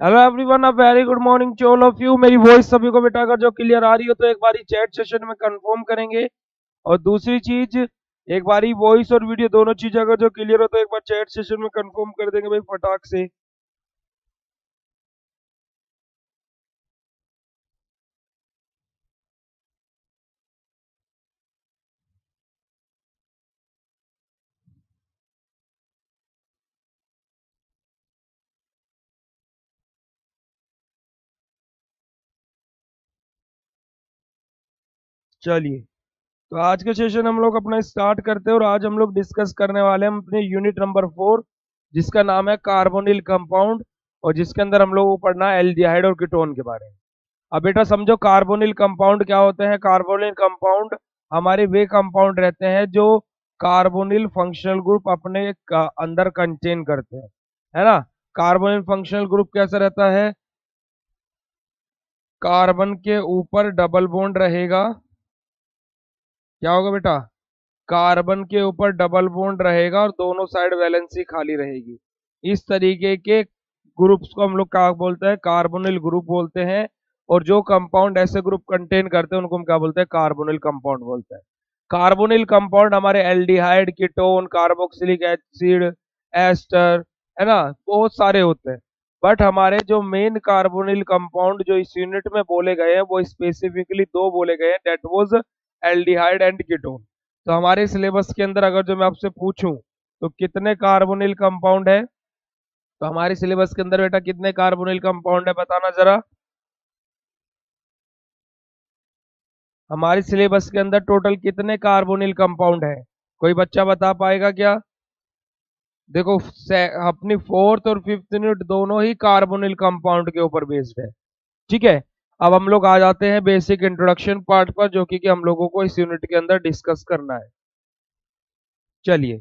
Hello everyone, a very good morning to all of you. मेरी voice सभी को बेटा अगर जो क्लियर आ रही हो तो एक बारी चैट सेशन में कंफर्म करेंगे। और दूसरी चीज, एक बारी वॉइस और वीडियो दोनों चीज अगर जो क्लियर हो तो एक बार चैट सेशन में कंफर्म कर देंगे भाई फटाक से। चलिए, तो आज का सेशन हम लोग अपना स्टार्ट करते हैं और आज हम लोग डिस्कस करने वाले हैं अपने यूनिट नंबर 4, जिसका नाम है कार्बोनिल कंपाउंड, और जिसके अंदर हम लोग को पढ़ना है एल्डिहाइड और कीटोन के बारे में। अब बेटा समझो कार्बोनिल कंपाउंड क्या होते हैं। कार्बोनिल कंपाउंड हमारे वे कंपाउंड रहते हैं जो कार्बोनिल फंक्शनल ग्रुप अपने अंदर कंटेन करते हैं, है ना। कार्बोनिल फंक्शनल ग्रुप कैसा रहता है? कार्बन के ऊपर डबल बॉन्ड रहेगा। क्या होगा बेटा? कार्बन के ऊपर डबल बॉन्ड रहेगा और दोनों साइड वैलेंसी खाली रहेगी। इस तरीके के ग्रुप्स को हम लोग क्या बोलते हैं? कार्बोनिल ग्रुप बोलते हैं। और जो कंपाउंड ऐसे ग्रुप कंटेन करते हैं उनको हम क्या बोलते हैं? कार्बोनिल कंपाउंड बोलते हैं। कार्बोनिल कंपाउंड हमारे aldehyde, ketone, carboxylic acid, ester, है ना, बहुत सारे होते हैं। बट हमारे जो मेन कार्बोनिल कंपाउंड जो इस यूनिट में बोले गए हैं वो स्पेसिफिकली दो बोले गए हैं, that was aldehyde and ketone. तो हमारे सिलेबस के अंदर अगर जो मैं आपसे पूछूं तो कितने कार्बोनिल कंपाउंड है, तो हमारे सिलेबस के अंदर बेटा कितने कार्बोनिल कंपाउंड है बताना जरा। हमारे सिलेबस के अंदर टोटल कितने कार्बोनिल कंपाउंड है? कोई बच्चा बता पाएगा क्या? देखो, अपनी फोर्थ और फिफ्थ यूनिट दोनों ही कार्बोनिल कंपाउंड के ऊपर बेस्ड है। ठीक है। अब हम लोग आ जाते हैं बेसिक इंट्रोडक्शन पार्ट पर, जो कि हम लोगों को इस यूनिट के अंदर डिस्कस करना है। चलिए,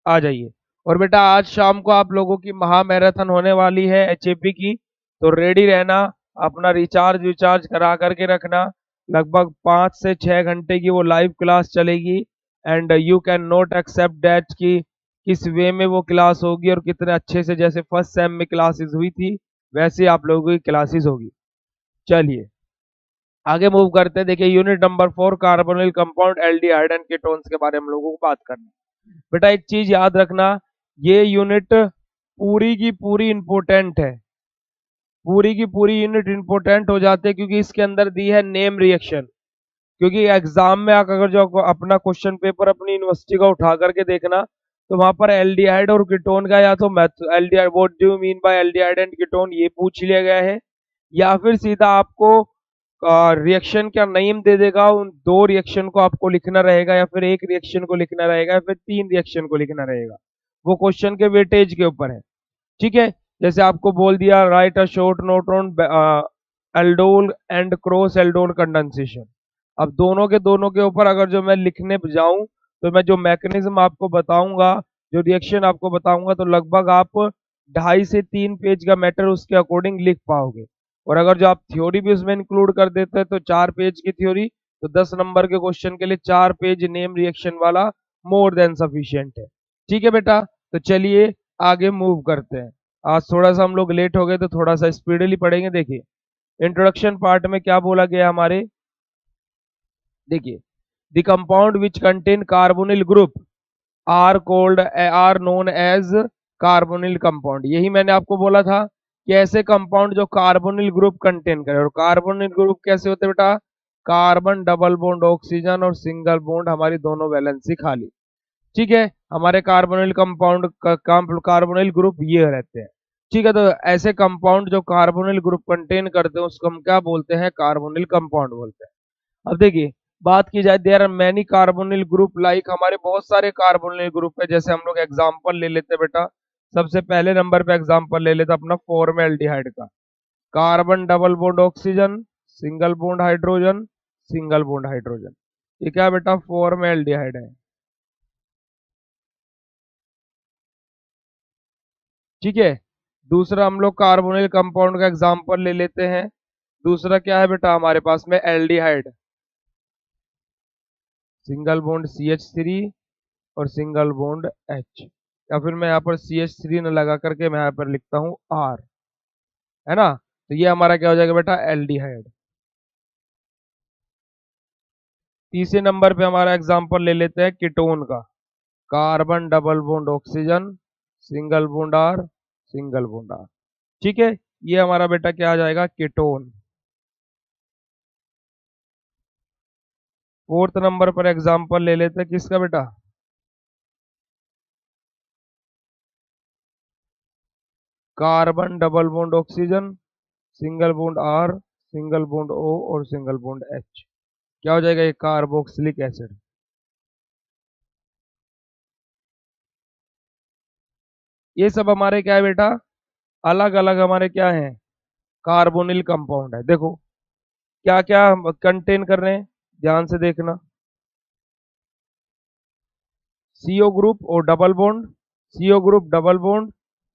आ जाइए। और बेटा आज शाम को आप लोगों की महा मैराथन होने वाली है एचएपी की, तो रेडी रहना। अपना रिचार्ज विचार्ज करा करके रखना। लगभग 5 से 6 घंटे की वो लाइव क्लास चलेगी। And you can not accept that कि किस वे में वो क्लास होगी और कितने अच्छे से, जैसे फर्स्ट सेम में क्लासेस हुई थी वैसे ही आप लोगों की क्लासेस होगी। चलिए, आगे मूव करते हैं। देखिए, unit number 4 carbonyl compound, aldehyde and ketones के बारे में हम लोगों को बात करनी है। बेटा एक चीज याद रखना, ये यूनिट पूरी की पूरी इंपोर्टेंट है। पूरी की पूरी यूनिट इंपोर्टेंट हो जाते हैं क्योंकि इसके अंदर दी है नेम रिएक्शन। क्योंकि एग्जाम में अगर जो अपना क्वेश्चन पेपर अपनी यूनिवर्सिटी का उठा करके देखना, तो वहां पर एल्डिहाइड और कीटोन का, या तो math aldehyde what do you mean by aldehyde and ketone, ये पूछ लिया गया है, या फिर सीधा आपको रिएक्शन का नेम दे देगा। उन दो रिएक्शन को आपको लिखना रहेगा, या फिर एक रिएक्शन को लिखना रहेगा, या फिर 3 रिएक्शन को लिखना रहेगा। वो क्वेश्चन के वेटेज के ऊपर है। ठीक है। जैसे आपको बोल दिया right a short note on aldol and cross aldol condensation. अब दोनों के ऊपर अगर जो मैं लिखने जाऊं, तो मैं जो मैकेनिज्म आपको बताऊंगा, जो रिएक्शन आपको बताऊंगा, तो लगभग आप 2.5 से 3 पेज का मैटर उसके अकॉर्डिंग लिख पाओगे। और अगर जो आप थ्योरी भी उसमें इंक्लूड कर देते हैं तो 4 पेज की थ्योरी, तो 10 नंबर के क्वेश्चन के लिए 4 पेज नेम रिएक्शन वाला मोर देन सफिशियंट है। ठीक है बेटा, तो चलिए आगे मूव करते हैं। आज थोड़ा सा हम लोग लेट हो गए तो थोड़ा सा स्पीडली पढ़ेंगे। देखिए, इंट्रोडक्शन पार्ट में क्या बोला गया हमारे। देखिए, the compound which contain carbonyl group are known as carbonyl compound. यही मैंने आपको बोला था कि ऐसे कंपाउंड जो कार्बोनिल ग्रुप कंटेन करे। और कार्बोनिल ग्रुप कैसे होते हैं बेटा? कार्बन डबल बॉन्ड ऑक्सीजन और सिंगल बॉन्ड हमारी दोनों वैलेंसी खाली। ठीक है। हमारे कार्बोनिल कंपाउंड का कार्बोनिल ग्रुप ये रहते हैं। ठीक है। तो ऐसे कंपाउंड जो कार्बोनिल ग्रुप कंटेन करते हैं उसको हम क्या बोलते हैं? कार्बोनिल कंपाउंड बोलते हैं। अब देखिए, बात की जाए, there are many carbonyl group, like हमारे बहुत सारे कार्बोनिल ग्रुप है। जैसे हम लोग एग्जांपल ले लेते हैं बेटा, सबसे पहले नंबर पे एग्जांपल ले लेते हैं अपना फॉर्मेल्डिहाइड का। Carbon double bond oxygen, single bond hydrogen, single bond hydrogen. ये क्या बेटा? फॉर्मेल्डिहाइड है। ठीक है। दूसरा हम लोग कार्बोनिल कंपाउंड का एग्जांपल ले लेते हैं। दूसरा क्या है बेटा हमारे पास में? एल्डिहाइड, सिंगल बॉन्ड CH3 और सिंगल बॉन्ड H। या फिर मैं यहाँ पर CH3 न लगा करके मैं यहाँ पर लिखता हूँ R। है ना। तो ये हमारा क्या हो जाएगा बेटा, एल्डिहाइड। तीसरे नंबर पे हमारा एग्जांपल ले लेते हैं कीटोन का। Carbon double bond oxygen, single bond R, single bond R. ठीक है, ये हमारा बेटा क्या आ जाएगा, कीटोन। फोर्थ नंबर पर एग्जांपल ले लेते हैं किसका बेटा, carbon double bond oxygen, single bond R, single bond O और सिंगल बॉन्ड एच। क्या हो जाएगा, ये कार्बोक्सिलिक एसिड। ये सब हमारे क्या है बेटा, अलग अलग हमारे क्या है, कार्बोनिल कंपाउंड है। देखो क्या क्या कंटेन कर रहे हैं, ध्यान से देखना। सीओ ग्रुप और double bond, CO group double bond,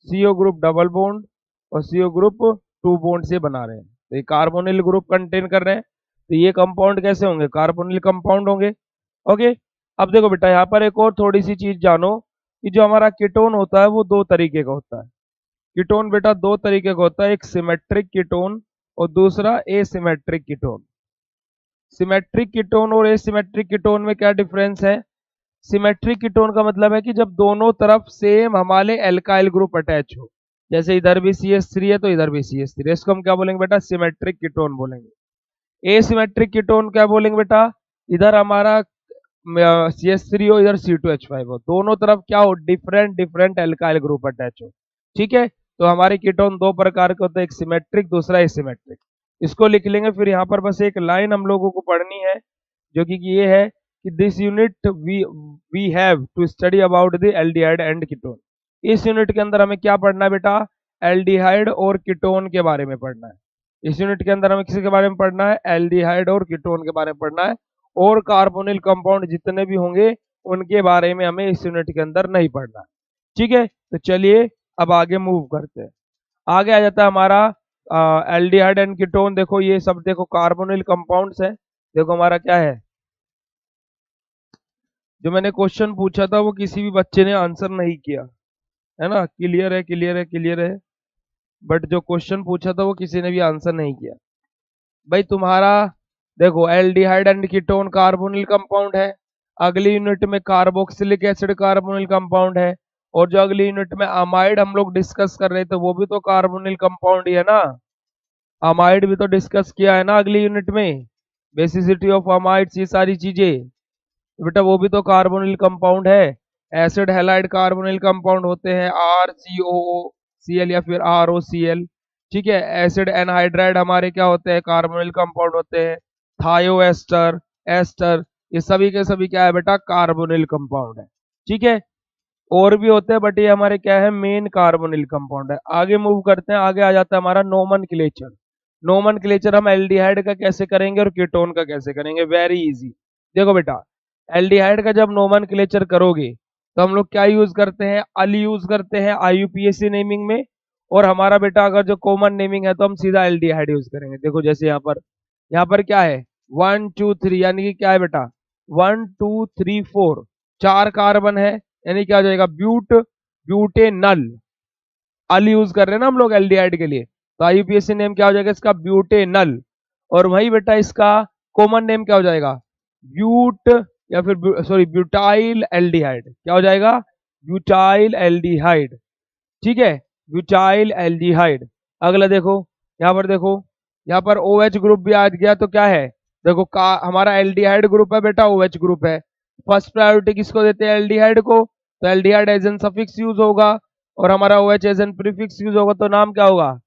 CO group double bond और सीओ ग्रुप टू बॉन्ड से बना रहे हैं। तो ये कार्बोनिल ग्रुप कंटेन कर रहे हैं। तो ये कंपाउंड कैसे होंगे, कार्बोनिल कंपाउंड होंगे। ओके। अब देखो बेटा, यहाँ पर एक और थोड़ी सी चीज जानो कि जो हमारा कीटोन होता है वो दो तरीके का होता है। कीटोन बेटा दो तरीके का होता है, एक सिमेट्रिक कीटोन और दूसरा एसिमेट्रिक कीटोन। सिमेट्रिक कीटोन और एसिमेट्रिक कीटोन में क्या डिफरेंस है। सिमेट्रिक कीटोन का मतलब है कि जब दोनों तरफ सेम हमारे एल्काइल ग्रुप अटैच हो, जैसे इधर भी CH3 है तो इधर भी CH3 है, इसको हम क्या बोलेंगे बेटा, सिमेट्रिक कीटोन बोलेंगे। एसिमेट्रिक कीटोन क्या बोलेंगे बेटा, इधर हमारा CH3 हो, इधर C2H5 हो, दोनों तरफ क्या हो, different different alkyl group attach हो। ठीक है, तो हमारे कीटोन दो प्रकार के होते हैं, एक सिमेट्रिक दूसरा एसिमेट्रिक। इसको लिख लेंगे, फिर यहाँ पर बस एक लाइन हम लोगों को पढ़नी है, जो कि ये है कि this unit we have to study about the aldehyde and ketone. इस यूनिट के अंदर हमें क्या पढ़ना है बेटा, एल्डिहाइड और कीटोन के बारे में पढ़ना है। इस यूनिट के अंदर हमें किसी के बारे में पढ़ना है, एल्डिहाइड और कीटोन के बारे में पढ़ना है। और कार्बोनिल कंपाउंड जितने भी होंगे उनके बारे में हमें इस यूनिट के अंदर नहीं पढ़ना है। ठीक है, तो चलिए अब आगे मूव करते हैं। आगे आ जाता है हमारा एल्डिहाइड एंड कीटोन। देखो ये सब देखो कार्बोनिल कंपाउंड्स है। देखो हमारा क्या है, जो मैंने क्वेश्चन पूछा था वो किसी भी बच्चे ने आंसर नहीं किया, है ना। क्लियर है, क्लियर है, क्लियर है। बट जो क्वेश्चन पूछा था वो किसी ने भी आंसर नहीं किया। भाई तुम्हारा देखो, aldehyde and ketone carbonyl compound है। अगली यूनिट में कार्बोक्सिलिक एसिड कार्बोनिल कंपाउंड है। और जो अगली यूनिट में अमाइड हम लोग डिस्कस कर रहे थे वो भी तो कार्बोनिल कंपाउंड ही है ना। अमाइड भी तो डिस्कस किया है ना अगली यूनिट में, बेसिसिटी ऑफ अमाइड्स, ये सारी चीजें। तो बेटा वो भी तो कार्बोनिल कंपाउंड है। एसिड हैलाइड कार्बोनिल कंपाउंड होते हैं, RCOO Cl या फिर ROCl। ठीक है, एसिड एनहाइड्राइड हमारे क्या होते हैं, कार्बोनिल कंपाउंड होते हैं, थायो एस्टर, एस्टर। ये सभी के सभी क्या है बेटा, कार्बोनिल कंपाउंड है। ठीक है, और भी होते हैं बट ये हमारे क्या है, मेन कार्बोनिल कंपाउंड है। आगे मूव करते हैं, आगे आ जाता है हमारा नोमेनक्लेचर। नोमेनक्लेचर हम एल्डिहाइड का कैसे करेंगे और कीटोन का कैसे करेंगे, वेरी इजी। देखो बेटा, एल्डिहाइड का जब नोमेनक्लेचर करोगे तो हम लोग क्या यूज करते हैं, अल यूज करते हैं IUPAC नेमिंग में। और हमारा बेटा अगर जो कॉमन नेमिंग है तो हम सीधा एल्डिहाइड यूज करेंगे। देखो जैसे यहाँ पर क्या है, 1 2 3, यानी कि क्या है बेटा, 1 2 3 4, चार कार्बन है, यानी क्या हो जाएगा, ब्यूटेनल। अल यूज कर रहे हैं ना हम लोग एल्डिहाइड के लिए, तो IUPAC नेम क्या हो जाएगा इसका, ब्यूटेनल। और वही बेटा इसका कॉमन नेम क्या हो जाएगा, ब्यूट, या फिर सॉरी ब्यूटाइल एल्डिहाइड। क्या हो जाएगा, ब्यूटाइल एल्डिहाइड। ठीक है, ब्यूटाइल एल्डिहाइड। अगला देखो, यहाँ पर देखो, यहाँ पर OH ग्रुप भी आ गया तो क्या है, देखो का हमारा एल्डिहाइड ग्रुप है बेटा, OH ग्रुप है। फर्स्ट प्रायोरिटी किसको देते हैं, एल्डिहाइड को। तो aldehyde as an suffix use होगा और हमारा OH as an prefix use होगा, तो नाम क्या होगा,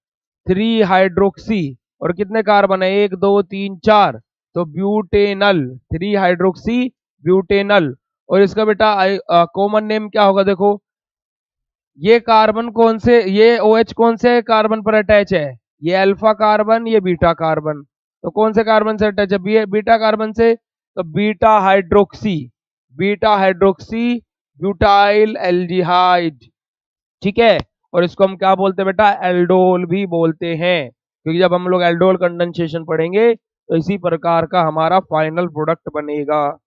3 हाइड्रोक्सी। और कितने कार्बन है, 1 2 3 4, तो ब्यूटेनल, 3 हाइड्रोक्सी ब्यूटेनल। और इसका बेटा कॉमन नेम क्या होगा, देखो ये कार्बन कौन से, ये OH कौन से कार्बन पर अटैच है, ये अल्फा कार्बन, ये बीटा कार्बन। तो कौन से कार्बन से अटैच है, बीटा कार्बन से, तो बीटा हाइड्रोक्सी ब्यूटाइल एल्डिहाइड। ठीक है, और इसको हम क्या बोलते हैं बेटा, एल्डोल भी बोलते हैं, क्योंकि जब हम लोग एल्डोल कंडेंसेशन पढ़ेंगे तो इसी प्रकार का हमारा फाइनल प्रोडक्ट बनेगा।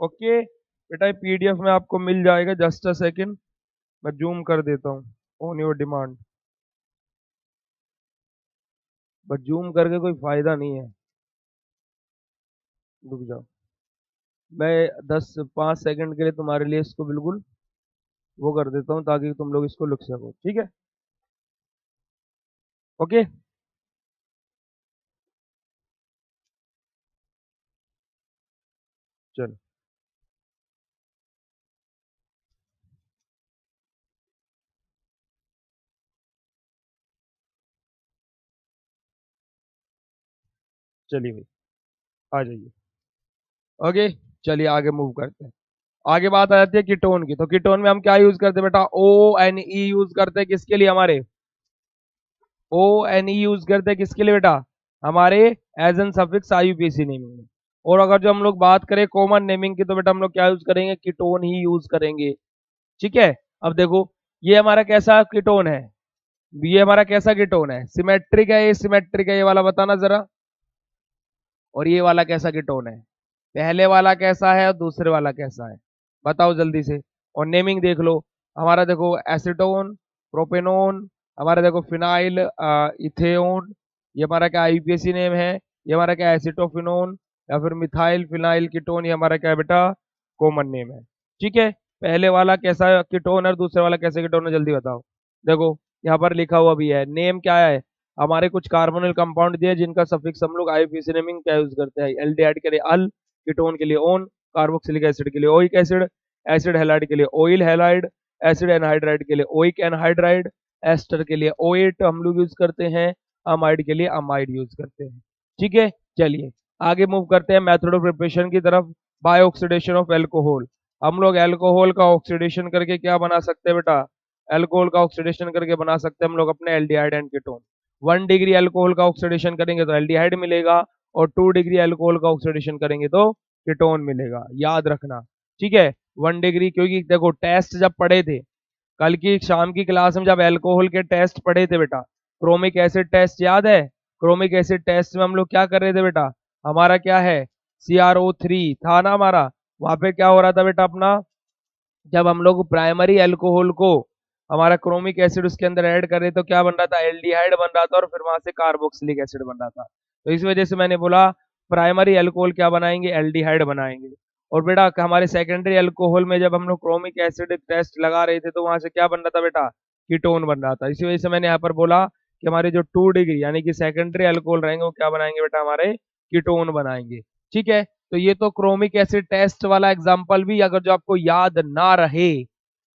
ओके बेटा, PDF में आपको मिल जाएगा, जस्ट अ सेकेंड मैं जूम कर देता हूँ। On your demand. But zoom करके कोई फायदा नहीं है। रुक जाओ, मैं 5 सेकंड के लिए तुम्हारे लिए इसको बिल्कुल वो कर देता हूँ ताकि तुम लोग इसको लिख सको, ठीक है। ओके, चलो चलिए भाई, आ जाइए। ओके, चलिए आगे मूव करते हैं। आगे बात आ जाती है कीटोन की। तो कीटोन में हम क्या यूज करते हैं बेटा? ओ एन ई यूज करते हैं। किसके लिए? हमारे ओ एन ई यूज करते हैं किसके लिए बेटा? हमारे as an suffix IUPAC naming में। और अगर जो हम लोग बात करें कॉमन नेमिंग की, तो बेटा हम लोग क्या यूज करेंगे? कीटोन ही यूज करेंगे, ठीक है। अब देखो, ये हमारा कैसा कीटोन है? ये हमारा कैसा कीटोन है? सिमेट्रिक है? ये सिमेट्रिक है, ये वाला बताना जरा। और ये वाला कैसा कीटोन है? पहले वाला कैसा है और दूसरे वाला कैसा है? बताओ जल्दी से। और नेमिंग देख लो, हमारा देखो एसीटोन, प्रोपेनोन, हमारा देखो फिनाइल इथेओन, ये हमारा क्या आईयूपीएसी नेम है। ये हमारा क्या एसिटोफिनोन या फिर मिथाइल फिनाइल कीटोन, ये हमारा क्या है बेटा? कॉमन नेम है, ठीक है। पहले वाला कैसा कीटोन है और दूसरे वाला कैसे कीटोन है, जल्दी बताओ। देखो यहाँ पर लिखा हुआ भी है, नेम क्या है? हमारे कुछ कार्बोनिल कंपाउंड दिए जिनका सफिक्स हम लोग आईयूपीएसी नेमिंग क्या यूज करते हैं? एल्डिहाइड के लिए अल, कीटोन के लिए ओन, कार्बोक्सिलिक एसिड के लिए ओइक एसिड, एसिड हैलाइड के लिए ओइल हैलाइड, एसिड एनहाइड्राइड के लिए ओइक एनहाइड्राइड, एस्टर के लिए ओएट हम लोग यूज करते हैं, अमाइड के लिए अमाइड यूज करते हैं, ठीक है। चलिए आगे मूव करते हैं मेथड ऑफ प्रिपरेशन की तरफ। बाय ऑक्सीडेशन ऑफ एल्कोहल, हम लोग एल्कोहल का ऑक्सीडेशन करके क्या बना सकते हैं बेटा? एल्कोहल का ऑक्सीडेशन करके बना सकते हैं हम लोग अपने aldehyde and ketone. 1 degree alcohol का ऑक्सीडेशन करेंगे तो एल्डिहाइड मिलेगा, और 2 डिग्री एल्कोहल का ऑक्सीडेशन करेंगे तो कीटोन मिलेगा, याद रखना, ठीक है। 1 डिग्री, क्योंकि देखो टेस्ट जब पढ़े थे कल की शाम की क्लास में, जब एल्कोहल के टेस्ट पढ़े थे बेटा, क्रोमिक एसिड टेस्ट याद है? क्रोमिक एसिड टेस्ट में हम लोग क्या कर रहे थे बेटा? हमारा क्या है? CrO3 था ना हमारा। वहां पे क्या हो रहा था बेटा अपना? जब हम लोग प्राइमरी अल्कोहल को हमारा क्रोमिक एसिड उसके अंदर ऐड कर रहे तो क्या बन रहा था? एल्डिहाइड बन रहा था, और फिर वहां से कार्बोक्सिलिक एसिड बन रहा था। तो इस वजह से मैंने बोला प्राइमरी अल्कोहल क्या बनाएंगे? एल्डिहाइड बनाएंगे। और बेटा हमारे सेकेंडरी अल्कोहल में जब हम लोग क्रोमिक एसिड टेस्ट लगा रहे थे तो वहां से क्या बन रहा था बेटा? कीटोन बन रहा था। इसी वजह से मैंने यहाँ पर बोला कि हमारे जो 2 डिग्री यानी कि सेकेंडरी अल्कोहल रहेंगे वो क्या बनाएंगे बेटा? हमारे कीटोन बनाएंगे, ठीक है। तो ये तो क्रोमिक एसिड टेस्ट वाला एग्जाम्पल भी अगर जो आपको याद ना रहे,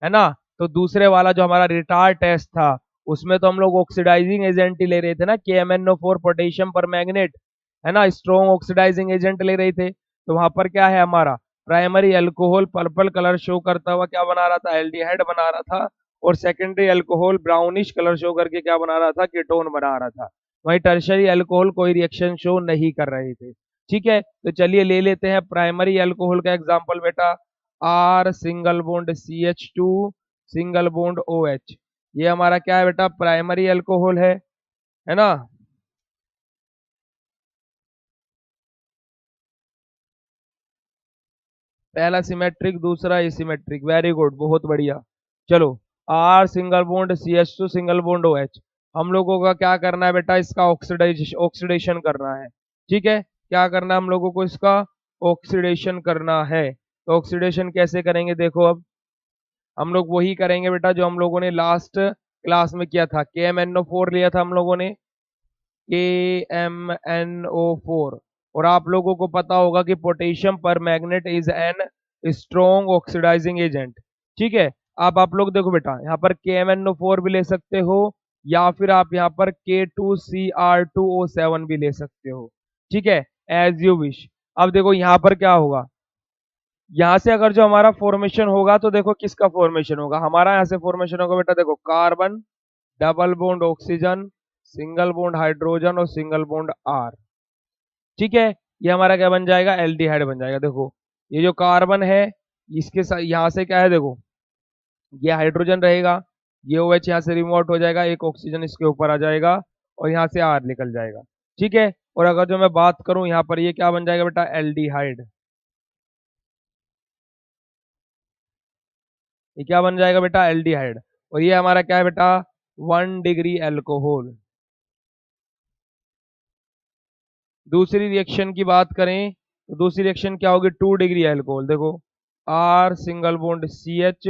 है ना, तो दूसरे वाला जो हमारा रिटार्ड टेस्ट था उसमें तो हम लोग ऑक्सीडाइजिंग एजेंट ही ले रहे थे ना, KMnO4 पोटेशियम पर मैग्नेट, है ना, स्ट्रॉन्ग ऑक्सीडाइजिंग एजेंट ले रहे थे। तो वहां पर क्या है हमारा? Primary alcohol purple colour show करता हुआ क्या बना रहा था? एल्डिहाइड बना रहा था। और secondary alcohol brownish colour show करके क्या बना रहा था? कीटोन बना रहा था। वहीं टर्शरी अल्कोहल कोई रिएक्शन शो नहीं कर रहे थे, ठीक है। तो चलिए ले लेते हैं प्राइमरी अल्कोहल का एग्जांपल बेटा। R single bond CH2 single bond OH, ये हमारा क्या है बेटा? प्राइमरी अल्कोहल है ना। पहला सिमेट्रिक, दूसरा एसिमेट्रिक, वेरी गुड, बहुत बढ़िया। चलो, R single bond CH2 single bond OH, हम लोगों का क्या करना है बेटा? इसका ऑक्सीडेशन करना है, ठीक है। क्या करना है हम लोगों को? इसका ऑक्सीडेशन करना है। तो ऑक्सीडेशन कैसे करेंगे देखो, अब हम लोग वही करेंगे बेटा जो हम लोगों ने लास्ट क्लास में किया था। KMnO4 लिया था हम लोगों ने, KMnO4। और आप लोगों को पता होगा कि potassium permanganate is an strong oxidizing agent, ठीक है। अब आप लोग देखो बेटा, यहाँ पर KMnO4 भी ले सकते हो, या फिर आप यहाँ पर K2Cr2O7 भी ले सकते हो, ठीक है, एज यू विश। अब देखो यहाँ पर क्या होगा, यहाँ से अगर जो हमारा फॉर्मेशन होगा तो देखो किसका फॉर्मेशन होगा? हमारा यहाँ से फॉर्मेशन होगा बेटा, देखो carbon, double bond oxygen, single bond hydrogen और सिंगल बॉन्ड R, ठीक है। ये हमारा क्या बन जाएगा? एल्डिहाइड बन जाएगा। देखो ये जो कार्बन है इसके साथ यहाँ से क्या है, देखो ये हाइड्रोजन रहेगा, ये OH यहाँ से रिमूव आउट हो जाएगा, एक ऑक्सीजन इसके ऊपर आ जाएगा, और यहाँ से R निकल जाएगा, ठीक है। और अगर जो मैं बात करूं यहाँ पर, ये क्या बन जाएगा बेटा? एल्डिहाइड। ये क्या बन जाएगा बेटा? एल्डिहाइड। और ये हमारा क्या है बेटा, 1 डिग्री अल्कोहल। दूसरी रिएक्शन की बात करें तो दूसरी रिएक्शन क्या होगी, 2 डिग्री अल्कोहल। देखो R single bond C H,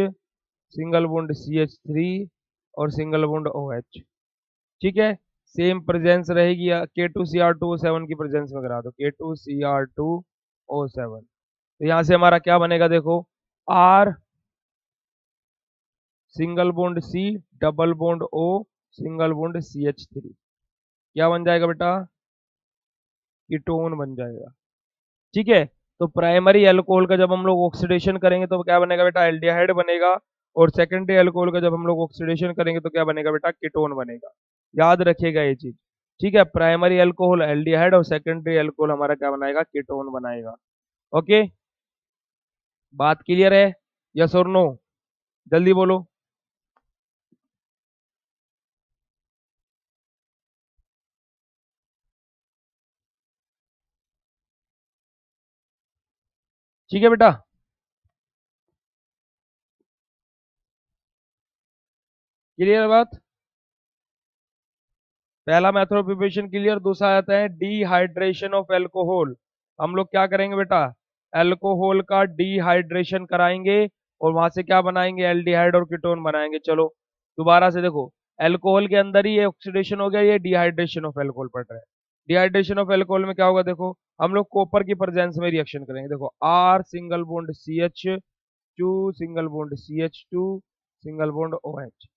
single bond C H three और सिंगल बॉन्ड ओ एच। ठीक है, सेम प्रेजेंस रहेगी, K two C R two O seven की प्रेजेंस में करा दो, K two C R two O seven. तो यहां से हमारा क्या बनेगा, देखो R single bond C double bond O single bond C H three, क्या बन जाएगा बेटा, कीटोन बन जाएगा। ठीक है, तो प्राइमरी अल्कोहल का जब हम लोग ऑक्सीडेशन करेंगे तो क्या बनेगा बेटा, एल्डिहाइड बनेगा। और सेकेंडरी अल्कोहल का जब हम लोग ऑक्सीडेशन करेंगे तो क्या बनेगा बेटा, कीटोन बनेगा। याद रखिएगा ये चीज। ठीक है, प्राइमरी अल्कोहल एल्डिहाइड और सेकेंडरी अल्कोहल हमारा क्या बनाएगा, कीटोन बनाएगा। ओके, बात क्लियर है, यस और नो, जल्दी बोलो। ठीक है बेटा, क्लियर बात। पहला मेथड ऑफ प्रिपरेशन क्लियर। दूसरा आता है डिहाइड्रेशन ऑफ एल्कोहल। हम लोग क्या करेंगे बेटा, एल्कोहल का डिहाइड्रेशन कराएंगे और वहां से क्या बनाएंगे, एल्डिहाइड और कीटोन बनाएंगे। चलो दोबारा से देखो, एल्कोहल के अंदर ही ये ऑक्सीडेशन हो गया, ये डिहाइड्रेशन ऑफ एल्कोहल पड़ रहा है। डिहाइड्रेशन ऑफ एल्कोहल में क्या होगा, देखो हम लोग कॉपर की प्रेजेंस में रिएक्शन करेंगे। देखो R single bond C H two single bond C H two single bond O H.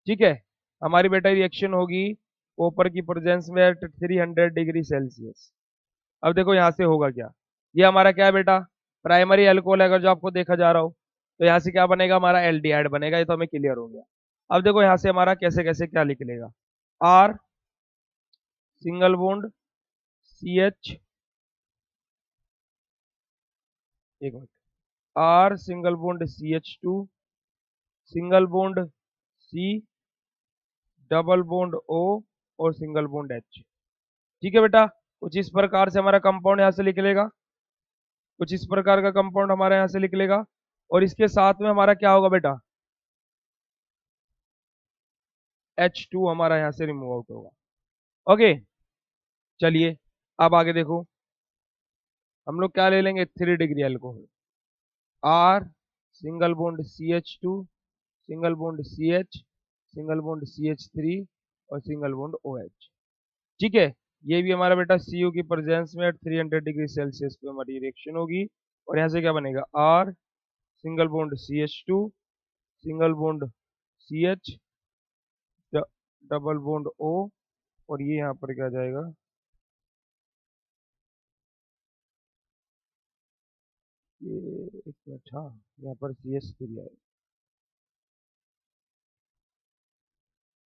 ठीक है, हमारी बेटा रिएक्शन होगी कॉपर की प्रेजेंस में एट 300 डिग्री सेल्सियस। अब देखो यहाँ से होगा क्या, ये हमारा क्या है बेटा, प्राइमरी अल्कोहल है, अगर जो आपको देखा जा रहा हो। तो यहाँ से क्या बनेगा, हमारा एल्डिहाइड बनेगा, ये तो हमें क्लियर हो गया। अब देखो यहाँ से हमारा कैसे कैसे क्या निकलेगा, R single bond C H, एक minute, R single bond C H two single bond C double bond O और सिंगल बॉन्ड एच। ठीक है बेटा, कुछ इस प्रकार से हमारा कंपाउंड यहाँ से निकलेगा, कुछ इस प्रकार का कंपाउंड हमारे यहाँ से निकलेगा। और इसके साथ में हमारा क्या होगा बेटा, H2 हमारा यहाँ से रिमूव आउट होगा। ओके, चलिए अब आगे देखो, हम लोग क्या ले लेंगे, 3 degree alcohol, R single bond C H two single bond C H single bond C H three और सिंगल बॉन्ड ओ एच। ठीक है, ये भी हमारा बेटा सी यू की प्रेजेंस में 300 डिग्री सेल्सियस पे हमारी रिएक्शन होगी। और यहाँ से क्या बनेगा, R single bond C H two single bond C H double bond O और ये यहाँ पर क्या जाएगा, ये एक मिनट, हाँ यहाँ पर सी एच थ्री आएगा।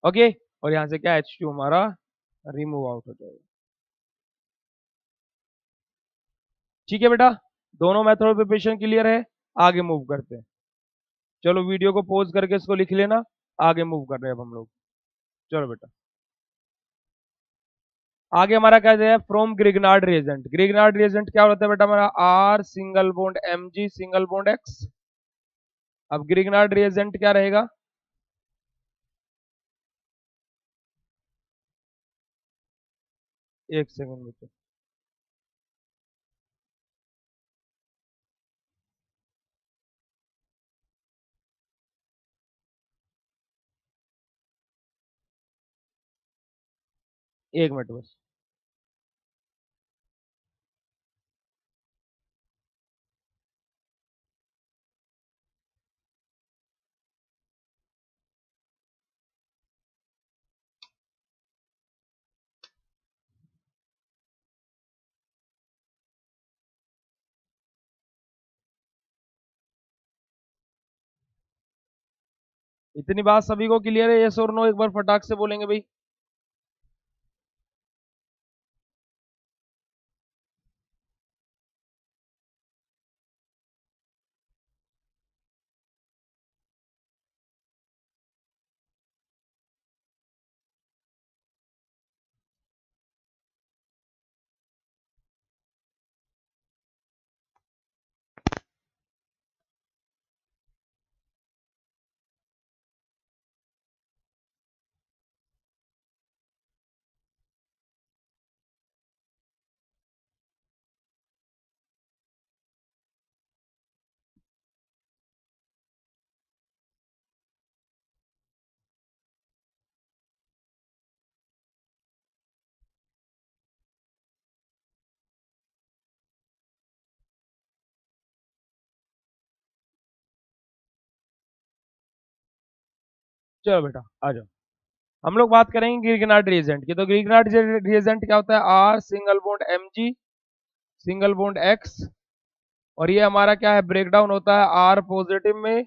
ओके, और यहाँ से क्या H2 हमारा रिमूव आउट हो जाएगा। ठीक है बेटा, दोनों मेथड प्रिपरेशन क्लियर है, आगे मूव करते हैं। चलो वीडियो को पॉज करके इसको लिख लेना, आगे मूव कर रहे हैं अब हम लोग। चलो बेटा, आगे हमारा क्या है, from Grignard reagent. Grignard reagent क्या होता है बेटा, हमारा R single bond M G single bond X. अब ग्रिगनार्ड रिएजेंट क्या रहेगा, एक सेकंड में, एक मिनट बस। इतनी बात सभी को क्लियर है, यस और नो, एक बार फटाक से बोलेंगे भाई। चलो बेटा आ जाओ, हम लोग बात करेंगे ग्रिगनार्ड रिएजेंट की। तो ग्रिगनार्ड रिएजेंट क्या होता है? R single bond Mg single bond X, और ये हमारा क्या है, ब्रेकडाउन होता है आर पॉजिटिव में,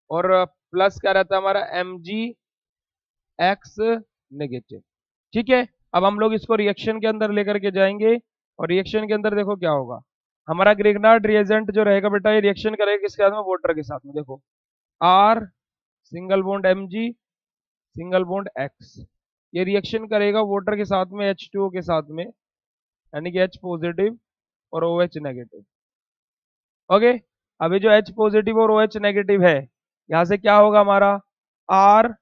और प्लस क्या रहता है हमारा MgX नेगेटिव। ठीक है, अब हम लोग इसको रिएक्शन के अंदर लेकर के जाएंगे, और रिएक्शन के अंदर देखो क्या होगा। हमारा ग्रिगनार्ड रिएजेंट जो रहेगा बेटा, ये रिएक्शन करेगा किसके साथ में? वाटर के साथ में। देखो R single bond Mg single bond X, ये रिएक्शन करेगा वाटर के साथ में H2O के साथ में, यानी कि H पॉजिटिव और OH नेगेटिव। ओके, अभी जो H पॉजिटिव और OH नेगेटिव है, यहां से क्या होगा हमारा? R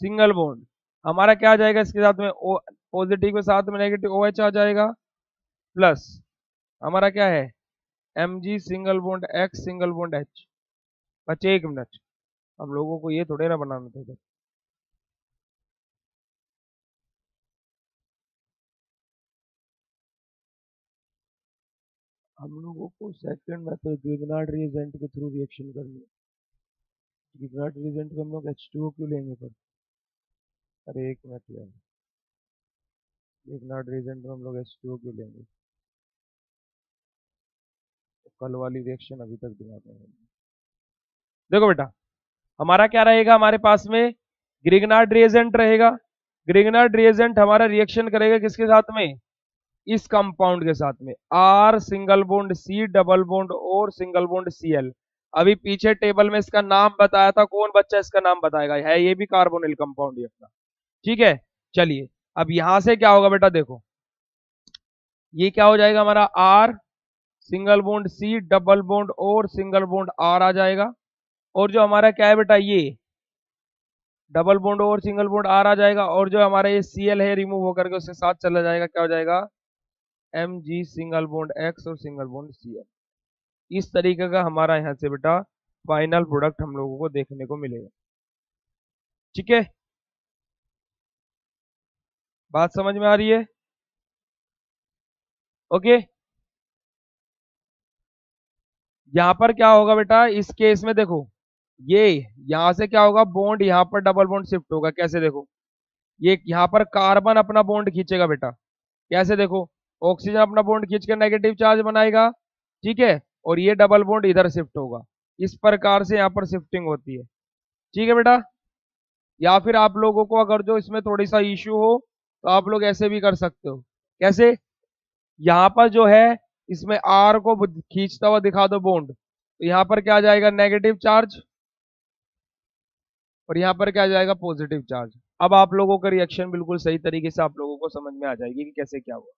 सिंगल बॉन्ड हमारा क्या आ जाएगा इसके साथ में? O पॉजिटिव के साथ में नेगेटिव OH आ जाएगा, प्लस हमारा क्या है? Mg single bond X single bond H। बच्चे एक मिनट, हम लोगों को ये थोड़े ना बनाना था। हम लोगों को सेकंड मेथड ग्रिगनार्ड रिएजेंट के थ्रू रिएक्शन करनी है। ग्रिगनार्ड रिएजेंट को हम लोग H2O क्यों लेंगे पर? अरे एक मिनट यार, ग्रिगनार्ड रिएजेंट में हम लोग H2O क्यों लेंगे? तो कल वाली रिएक्शन अभी तक दिमाग में है। देखो बेटा, हमारा क्या रहेगा हमारे पास में? ग्रिगनार्ड रिएजेंट रहेगा। ग्रिगनार्ड रिएजेंट हमारा रिएक्शन करेगा किसके साथ में? इस कंपाउंड के साथ में, R single bond C double bond और सिंगल बॉन्ड Cl। अभी पीछे टेबल में इसका नाम बताया था, कौन बच्चा इसका नाम बताएगा? है ये भी कार्बोनिल कंपाउंड ही अपना। ठीक है, चलिए अब यहां से क्या होगा बेटा? देखो ये क्या हो जाएगा हमारा? R single bond C double bond और सिंगल बॉन्ड आर आ जाएगा, और जो हमारा क्या है बेटा, ये डबल बॉन्ड और सिंगल बॉन्ड आर आ जाएगा, और जो हमारा ये Cl है रिमूव होकर के उसके साथ चला जाएगा, क्या हो जाएगा? Mg सिंगल बॉन्ड X और सिंगल बॉन्ड Cl। इस तरीके का हमारा यहाँ से बेटा फाइनल प्रोडक्ट हम लोगों को देखने को मिलेगा। ठीक है, बात समझ में आ रही है? ओके, यहाँ पर क्या होगा बेटा इस केस में? देखो ये यहाँ से क्या होगा, बॉन्ड यहाँ पर डबल बॉन्ड शिफ्ट होगा। कैसे? देखो ये यहाँ पर कार्बन अपना बॉन्ड खींचेगा बेटा। कैसे? देखो ऑक्सीजन अपना बॉन्ड खींच कर नेगेटिव चार्ज बनाएगा, ठीक है, और ये डबल बॉन्ड इधर शिफ्ट होगा। इस प्रकार से यहाँ पर शिफ्टिंग होती है। ठीक है बेटा, या फिर आप लोगों को अगर जो इसमें थोड़ी सा इश्यू हो तो आप लोग ऐसे भी कर सकते हो। कैसे? यहाँ पर जो है इसमें आर को खींचता हुआ दिखा दो बॉन्ड, तो यहाँ पर क्या आ जाएगा? नेगेटिव चार्ज, और यहाँ पर क्या आ जाएगा? Positive charge. अब आप लोगों का रिएक्शन बिल्कुल सही तरीके से आप लोगों को समझ में आ जाएगी कि कैसे क्या हुआ।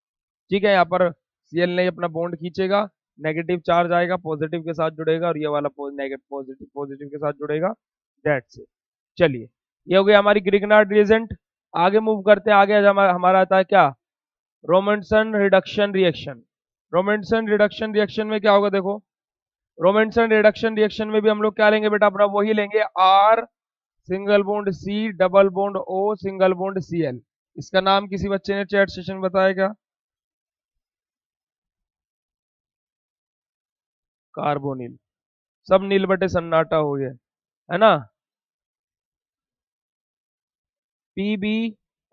ठीक है, यहाँ पर Cl ने अपना बॉन्ड खींचेगा, नेगेटिव चार्ज आएगा, पॉजिटिव के साथ जुड़ेगा, और ये वाला नेगेटिव पॉजिटिव पॉजिटिव के साथ जुड़ेगा। That's it. चलिए, ये हो गया हमारी ग्रिगनार्ड रिएजेंट। आगे मूव करते हैं। आगे हमारा आता है क्या? रोमेंसन रिडक्शन रिएक्शन। रोमेंसन रिडक्शन रिएक्शन में क्या होगा? देखो रोमेंसन रिडक्शन रिएक्शन में भी हम लोग क्या लेंगे बेटा? अपना वही लेंगे, R single bond C double bond O single bond Cl। इसका नाम किसी बच्चे ने चैट सेशन में बताया क्या? कार्बोनिल। सब नील बटे सन्नाटा हो गया है ना। Pb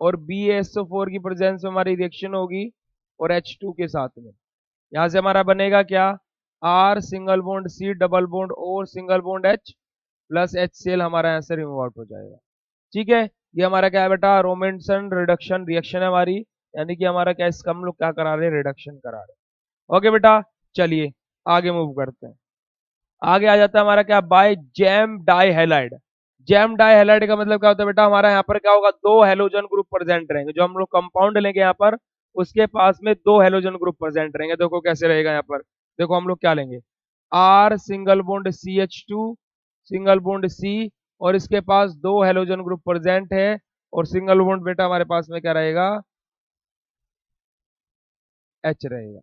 और BaSO4 की प्रेजेंस में हमारी रिएक्शन होगी, और H2 के साथ में यहां से हमारा बनेगा क्या? R single bond C double bond और single bond H plus HCl हमारा यहाँ से रिमूव आउट हो जाएगा। ठीक है, ये हमारा क्या है बेटा? रोमेंसन रिडक्शन रिएक्शन है हमारी, यानी कि हमारा क्या, इसका हम लोग क्या करा रहे हैं? रिडक्शन करा रहे हैं। ओके बेटा, चलिए आगे मूव करते हैं। आगे आ जाता है हमारा क्या? By gem dihalide. Gem dihalide का मतलब क्या होता है बेटा? हमारा यहाँ पर क्या होगा? दो हेलोजन ग्रुप प्रेजेंट रहेंगे। जो हम लोग कंपाउंड लेंगे यहाँ पर, उसके पास में दो हेलोजन ग्रुप प्रेजेंट रहेंगे। देखो कैसे रहेगा यहाँ पर। देखो हम लोग क्या लेंगे? R single bond CH2 single bond C, और इसके पास दो हेलोजन ग्रुप प्रेजेंट है, और सिंगल बॉन्ड बेटा हमारे पास में क्या रहेगा? H रहेगा।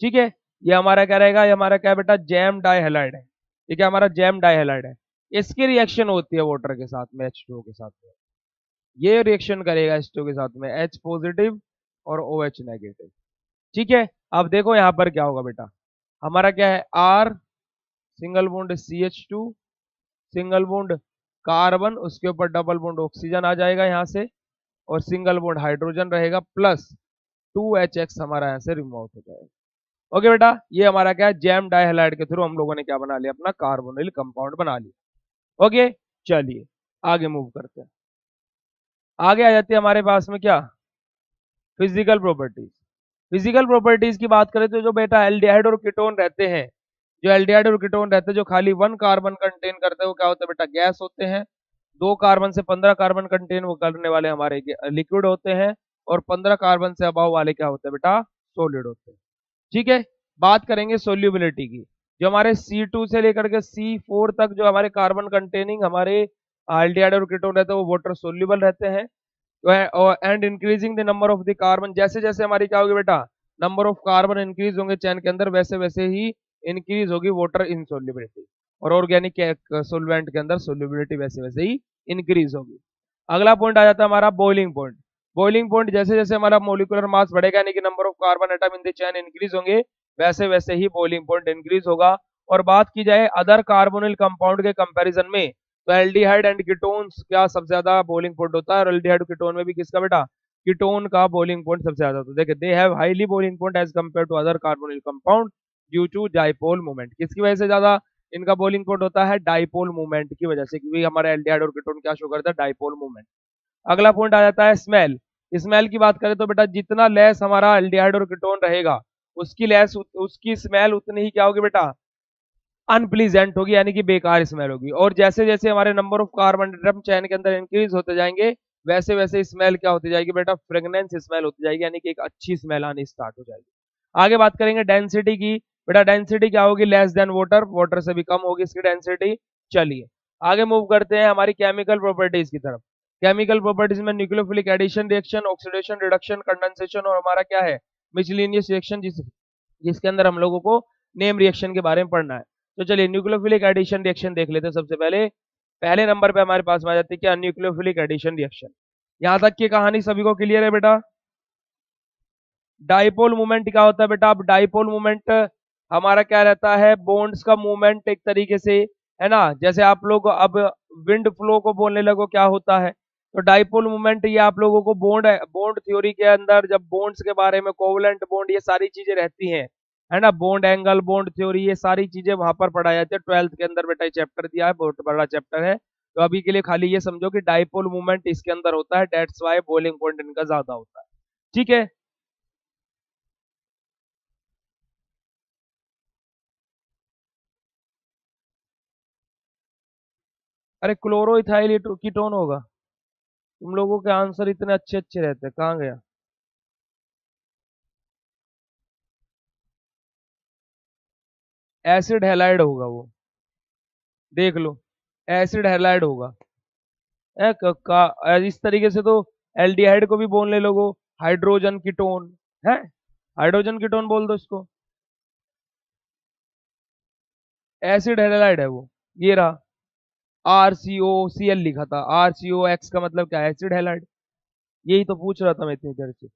ठीक है, ये हमारा क्या रहेगा? ये हमारा क्या बेटा? जैम डाई हैलाइड है। ये क्या हमारा? जैम डाई हैलाइड है। इसकी रिएक्शन होती है वाटर के साथ में, H2O के साथ में। ये रिएक्शन करेगा H2O के साथ में, H पॉजिटिव और OH नेगेटिव। ठीक है, अब देखो यहाँ पर क्या होगा बेटा? हमारा क्या है? R single bond CH2 single bond carbon, उसके ऊपर डबल बॉन्ड ऑक्सीजन आ जाएगा यहाँ से, और सिंगल बॉन्ड हाइड्रोजन रहेगा, प्लस 2HX हमारा यहाँ से रिमूव हो जाएगा। ओके बेटा, ये हमारा क्या है, जैम डाइहैलाइड के थ्रू हम लोगों ने क्या बना लिया, अपना कार्बोनिल कंपाउंड बना लिया। ओके, चलिए आगे मूव करते हैं। आगे आ जाती है हमारे पास में क्या, फिजिकल प्रॉपर्टीज। फिजिकल प्रॉपर्टीज की बात करें तो जो बेटा एल्डिहाइड और कीटोन रहते हैं, जो एल्डिहाइड और कीटोन रहते हैं जो खाली 1 कार्बन कंटेन करते हैं, वो क्या होता है बेटा, गैस होते हैं। 2 कार्बन से 15 कार्बन कंटेन वो करने वाले हमारे लिक्विड होते हैं, और 15 कार्बन से अबाव वाले क्या होते हैं बेटा, सॉलिड होते हैं। ठीक है, बात करेंगे सोल्यूबिलिटी की। जो हमारे C2 से लेकर के C4 तक जो हमारे कार्बन कंटेनिंग हमारे एल्डिहाइड और कीटोन रहते हैं, वो वाटर सोल्यूबल रहते हैं। And increasing the number of the carbon, जैसे जैसे हमारी क्या होगी बेटा, नंबर ऑफ कार्बन इंक्रीज होंगे चैन के अंदर, वैसे वैसे ही इंक्रीज होगी वाटर इनसोल्युबिलिटी, और ऑर्गेनिक सोलवेंट के अंदर सोल्युबिलिटी वैसे वैसे ही इंक्रीज होगी। अगला पॉइंट आ जाता है हमारा बॉइलिंग पॉइंट। बॉइलिंग पॉइंट, जैसे जैसे हमारा मोलिकुलर मास बढ़ेगा, यानी कि number of carbon atom in the chain increase होंगे, वैसे वैसे ही बॉइलिंग पॉइंट इंक्रीज होगा। और बात की जाए अदर कार्बोनिल कंपाउंड के कंपैरिजन में, तो एल्डिहाइड एंड कीटोन्स क्या सबसे ज्यादा बॉइलिंग पॉइंट होता है, और एल्डिहाइड कीटोन में भी किसका बेटा, कीटोन का बॉइलिंग पॉइंट सबसे ज्यादा होता है। देखिए, they have highly boiling point as compare to other carbonyl compound due to dipole movement. किसकी वजह से ज्यादा इनका बॉइलिंग पॉइंट होता है, डाइपोल मूवमेंट की वजह से, क्योंकि हमारे एल्डिहाइड और कीटोन क्या शो करता है, डाइपोल मूवमेंट। अगला पॉइंट आ जाता है स्मेल। स्मेल की बात करें तो बेटा जितना लेस हमारा एल्डिहाइड और कीटोन रहेगा, उसकी स्मेल उतनी ही क्या होगी बेटा, अनप्लीजेंट होगी, यानी कि बेकार स्मेल होगी। और जैसे जैसे हमारे नंबर ऑफ कार्बन एटम चैन के अंदर इंक्रीज होते जाएंगे, वैसे वैसे स्मेल क्या होती जाएगी बेटा, फ्रेगनेंस स्मेल होती जाएगी, यानी कि एक अच्छी स्मेल आनी स्टार्ट हो जाएगी। आगे बात करेंगे डेंसिटी की। बेटा डेंसिटी क्या होगी, लेस देन वाटर, वाटर से भी कम होगी इसकी डेंसिटी। चलिए आगे मूव करते हैं हमारी केमिकल प्रॉपर्टीज की तरफ। केमिकल प्रॉपर्टीज में nucleophilic addition reaction, oxidation, reduction, condensation, और हमारा क्या है, मिसलिनियस रिएक्शन, जिसके अंदर हम लोगों को नेम रिएक्शन के बारे में पढ़ना है। तो चलिए न्यूक्लियोफिलिक एडिशन रिएक्शन देख लेते हैं। सबसे पहले पहले नंबर पे हमारे पास में आ जाती है क्या, न्यूक्लियोफिलिक एडिशन रिएक्शन। यहां तक की कहानी सभी को क्लियर है बेटा। डाइपोल मूवमेंट क्या होता है बेटा, अब डाइपोल मूवमेंट हमारा क्या रहता है, बॉन्ड्स का मूवमेंट एक तरीके से, है ना। जैसे आप लोग अब विंड फ्लो को बोलने लगो क्या होता है, तो डाइपोल मूवमेंट ये आप लोगों को बॉन्ड बॉन्ड थ्योरी के अंदर जब बॉन्ड्स के बारे में, कोवलेंट बॉन्ड, ये सारी चीजें रहती हैं, है ना, बॉन्ड एंगल, बॉन्ड थ्योरी, ये सारी चीजें वहां पर पढ़ाई जाती है। 12th के अंदर बेटा चैप्टर दिया है, बहुत बड़ा चैप्टर है। तो अभी के लिए खाली ये समझो कि डाइपोल मूवमेंट इसके अंदर होता है, दैट्स व्हाई बॉइलिंग पॉइंट इनका ज्यादा होता है। ठीक है, अरे क्लोरोइथाइल कीटोन होगा। तुम लोगों के आंसर इतने अच्छे अच्छे रहते हैं, कहाँ गया। एसिड हैलाइड होगा वो, देख लो, एसिड हैलाइड होगा। इस तरीके से तो एल्डिहाइड को भी बोलने लोगो हाइड्रोजन कीटोन, है, हाइड्रोजन कीटोन बोल दो इसको, एसिड हैलाइड है वो। ये रहा, RCOCl लिखा था, RCOX का मतलब क्या है, एसिड हैलाइड। यही तो पूछ रहा था मैं इतनी देर से।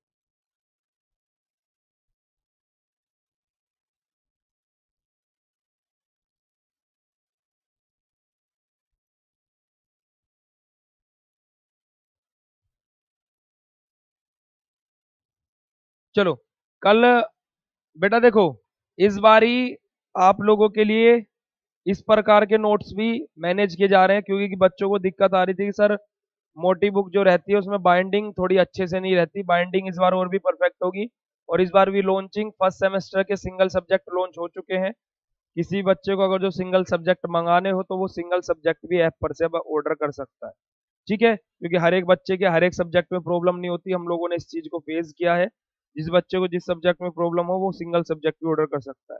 चलो कल बेटा देखो, इस बारी आप लोगों के लिए इस प्रकार के नोट्स भी मैनेज किए जा रहे हैं, क्योंकि बच्चों को दिक्कत आ रही थी कि सर मोटी बुक जो रहती है उसमें बाइंडिंग थोड़ी अच्छे से नहीं रहती। बाइंडिंग इस बार और भी परफेक्ट होगी, और इस बार भी लॉन्चिंग फर्स्ट सेमेस्टर के सिंगल सब्जेक्ट लॉन्च हो चुके हैं। किसी बच्चे को अगर जो सिंगल सब्जेक्ट मंगाने हो तो वो सिंगल सब्जेक्ट भी ऐप पर से अब ऑर्डर कर सकता है। ठीक है, क्योंकि हर एक बच्चे के हर एक सब्जेक्ट में प्रॉब्लम नहीं होती, हम लोगों ने इस चीज को फेस किया है। जिस बच्चे को जिस सब्जेक्ट में प्रॉब्लम हो वो सिंगल सब्जेक्ट भी ऑर्डर कर सकता है।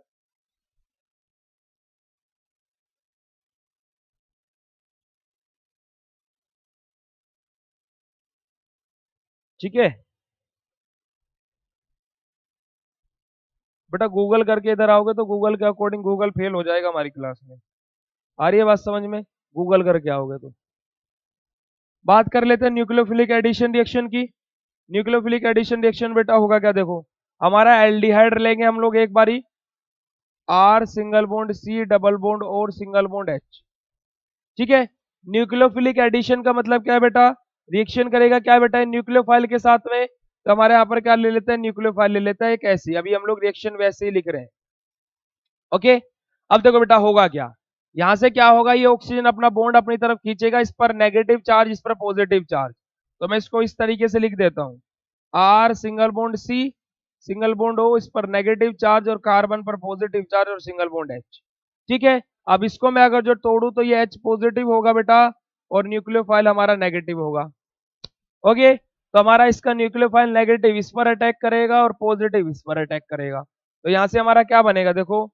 ठीक है बेटा, गूगल करके इधर आओगे तो गूगल के अकॉर्डिंग गूगल फेल हो जाएगा हमारी क्लास में। आ रही है बात समझ में, गूगल करके आओगे तो। बात कर लेते हैं न्यूक्लियोफिलिक एडिशन रिएक्शन की। न्यूक्लियोफिलिक एडिशन रिएक्शन बेटा होगा क्या, देखो हमारा एल्डिहाइड लेंगे हम लोग एक बारी, R single bond C double bond और सिंगल बॉन्ड H। ठीक है, न्यूक्लियोफिलिक एडिशन का मतलब क्या है बेटा, रिएक्शन करेगा क्या है बेटा, न्यूक्लियोफाइल के साथ में। तो हमारे यहाँ पर क्या ले लेते हैं, न्यूक्लियोफाइल ले लेते हैं एक ऐसी, अभी हम लोग रिएक्शन वैसे ही लिख रहे हैं। ओके, अब देखो बेटा होगा क्या, यहां से क्या होगा, ये ऑक्सीजन अपना बॉन्ड अपनी तरफ खींचेगा, इस पर नेगेटिव चार्ज, इस पर पॉजिटिव चार्ज। तो मैं इसको इस तरीके से लिख देता हूं, R single bond C, single bond O, इस पर नेगेटिव चार्ज और कार्बन पर पॉजिटिव चार्ज और सिंगल बॉन्ड एच। ठीक है, अब इसको मैं अगर जो तोड़ू तो ये एच पॉजिटिव होगा बेटा और न्यूक्लियोफाइल हमारा नेगेटिव होगा। ओके, तो हमारा इसका न्यूक्लियोफाइल नेगेटिव इस पर अटैक करेगा और पॉजिटिव इस पर अटैक करेगा। तो यहां से हमारा क्या बनेगा, देखो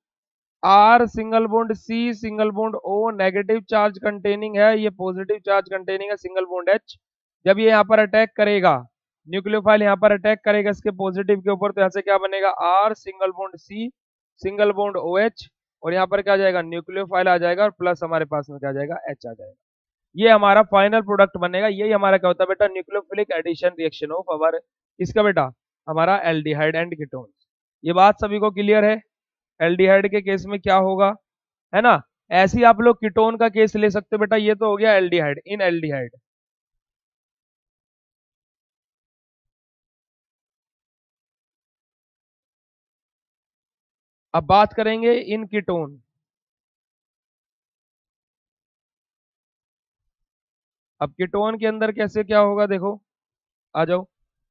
R single bond C single bond O, negative charge containing है, ये पॉजिटिव चार्ज कंटेनिंग है सिंगल बॉन्ड एच। जब ये यहाँ पर अटैक करेगा, न्यूक्लियोफाइल यहाँ पर अटैक करेगा इसके पॉजिटिव के ऊपर, तो यहाँ से क्या बनेगा, R single bond C single bond O H, और यहाँ पर क्या आ जाएगा, न्यूक्लियोफाइल आ जाएगा और प्लस हमारे पास में क्या आ जाएगा, एच आ जाएगा। ये हमारा फाइनल प्रोडक्ट बनेगा, यही हमारा क्या होता है बेटा, nucleophilic addition reaction of our, इसका बेटा हमारा एल्डिहाइड एंड कीटोन। ये बात सभी को क्लियर है, एल्डिहाइड के केस में क्या होगा, है ना। ऐसे ही आप लोग कीटोन का केस ले सकते हो बेटा, ये तो हो गया एल्डिहाइड, इन एल्डिहाइड। अब बात करेंगे इन कीटोन। अब कीटोन के अंदर कैसे क्या होगा, देखो आ जाओ।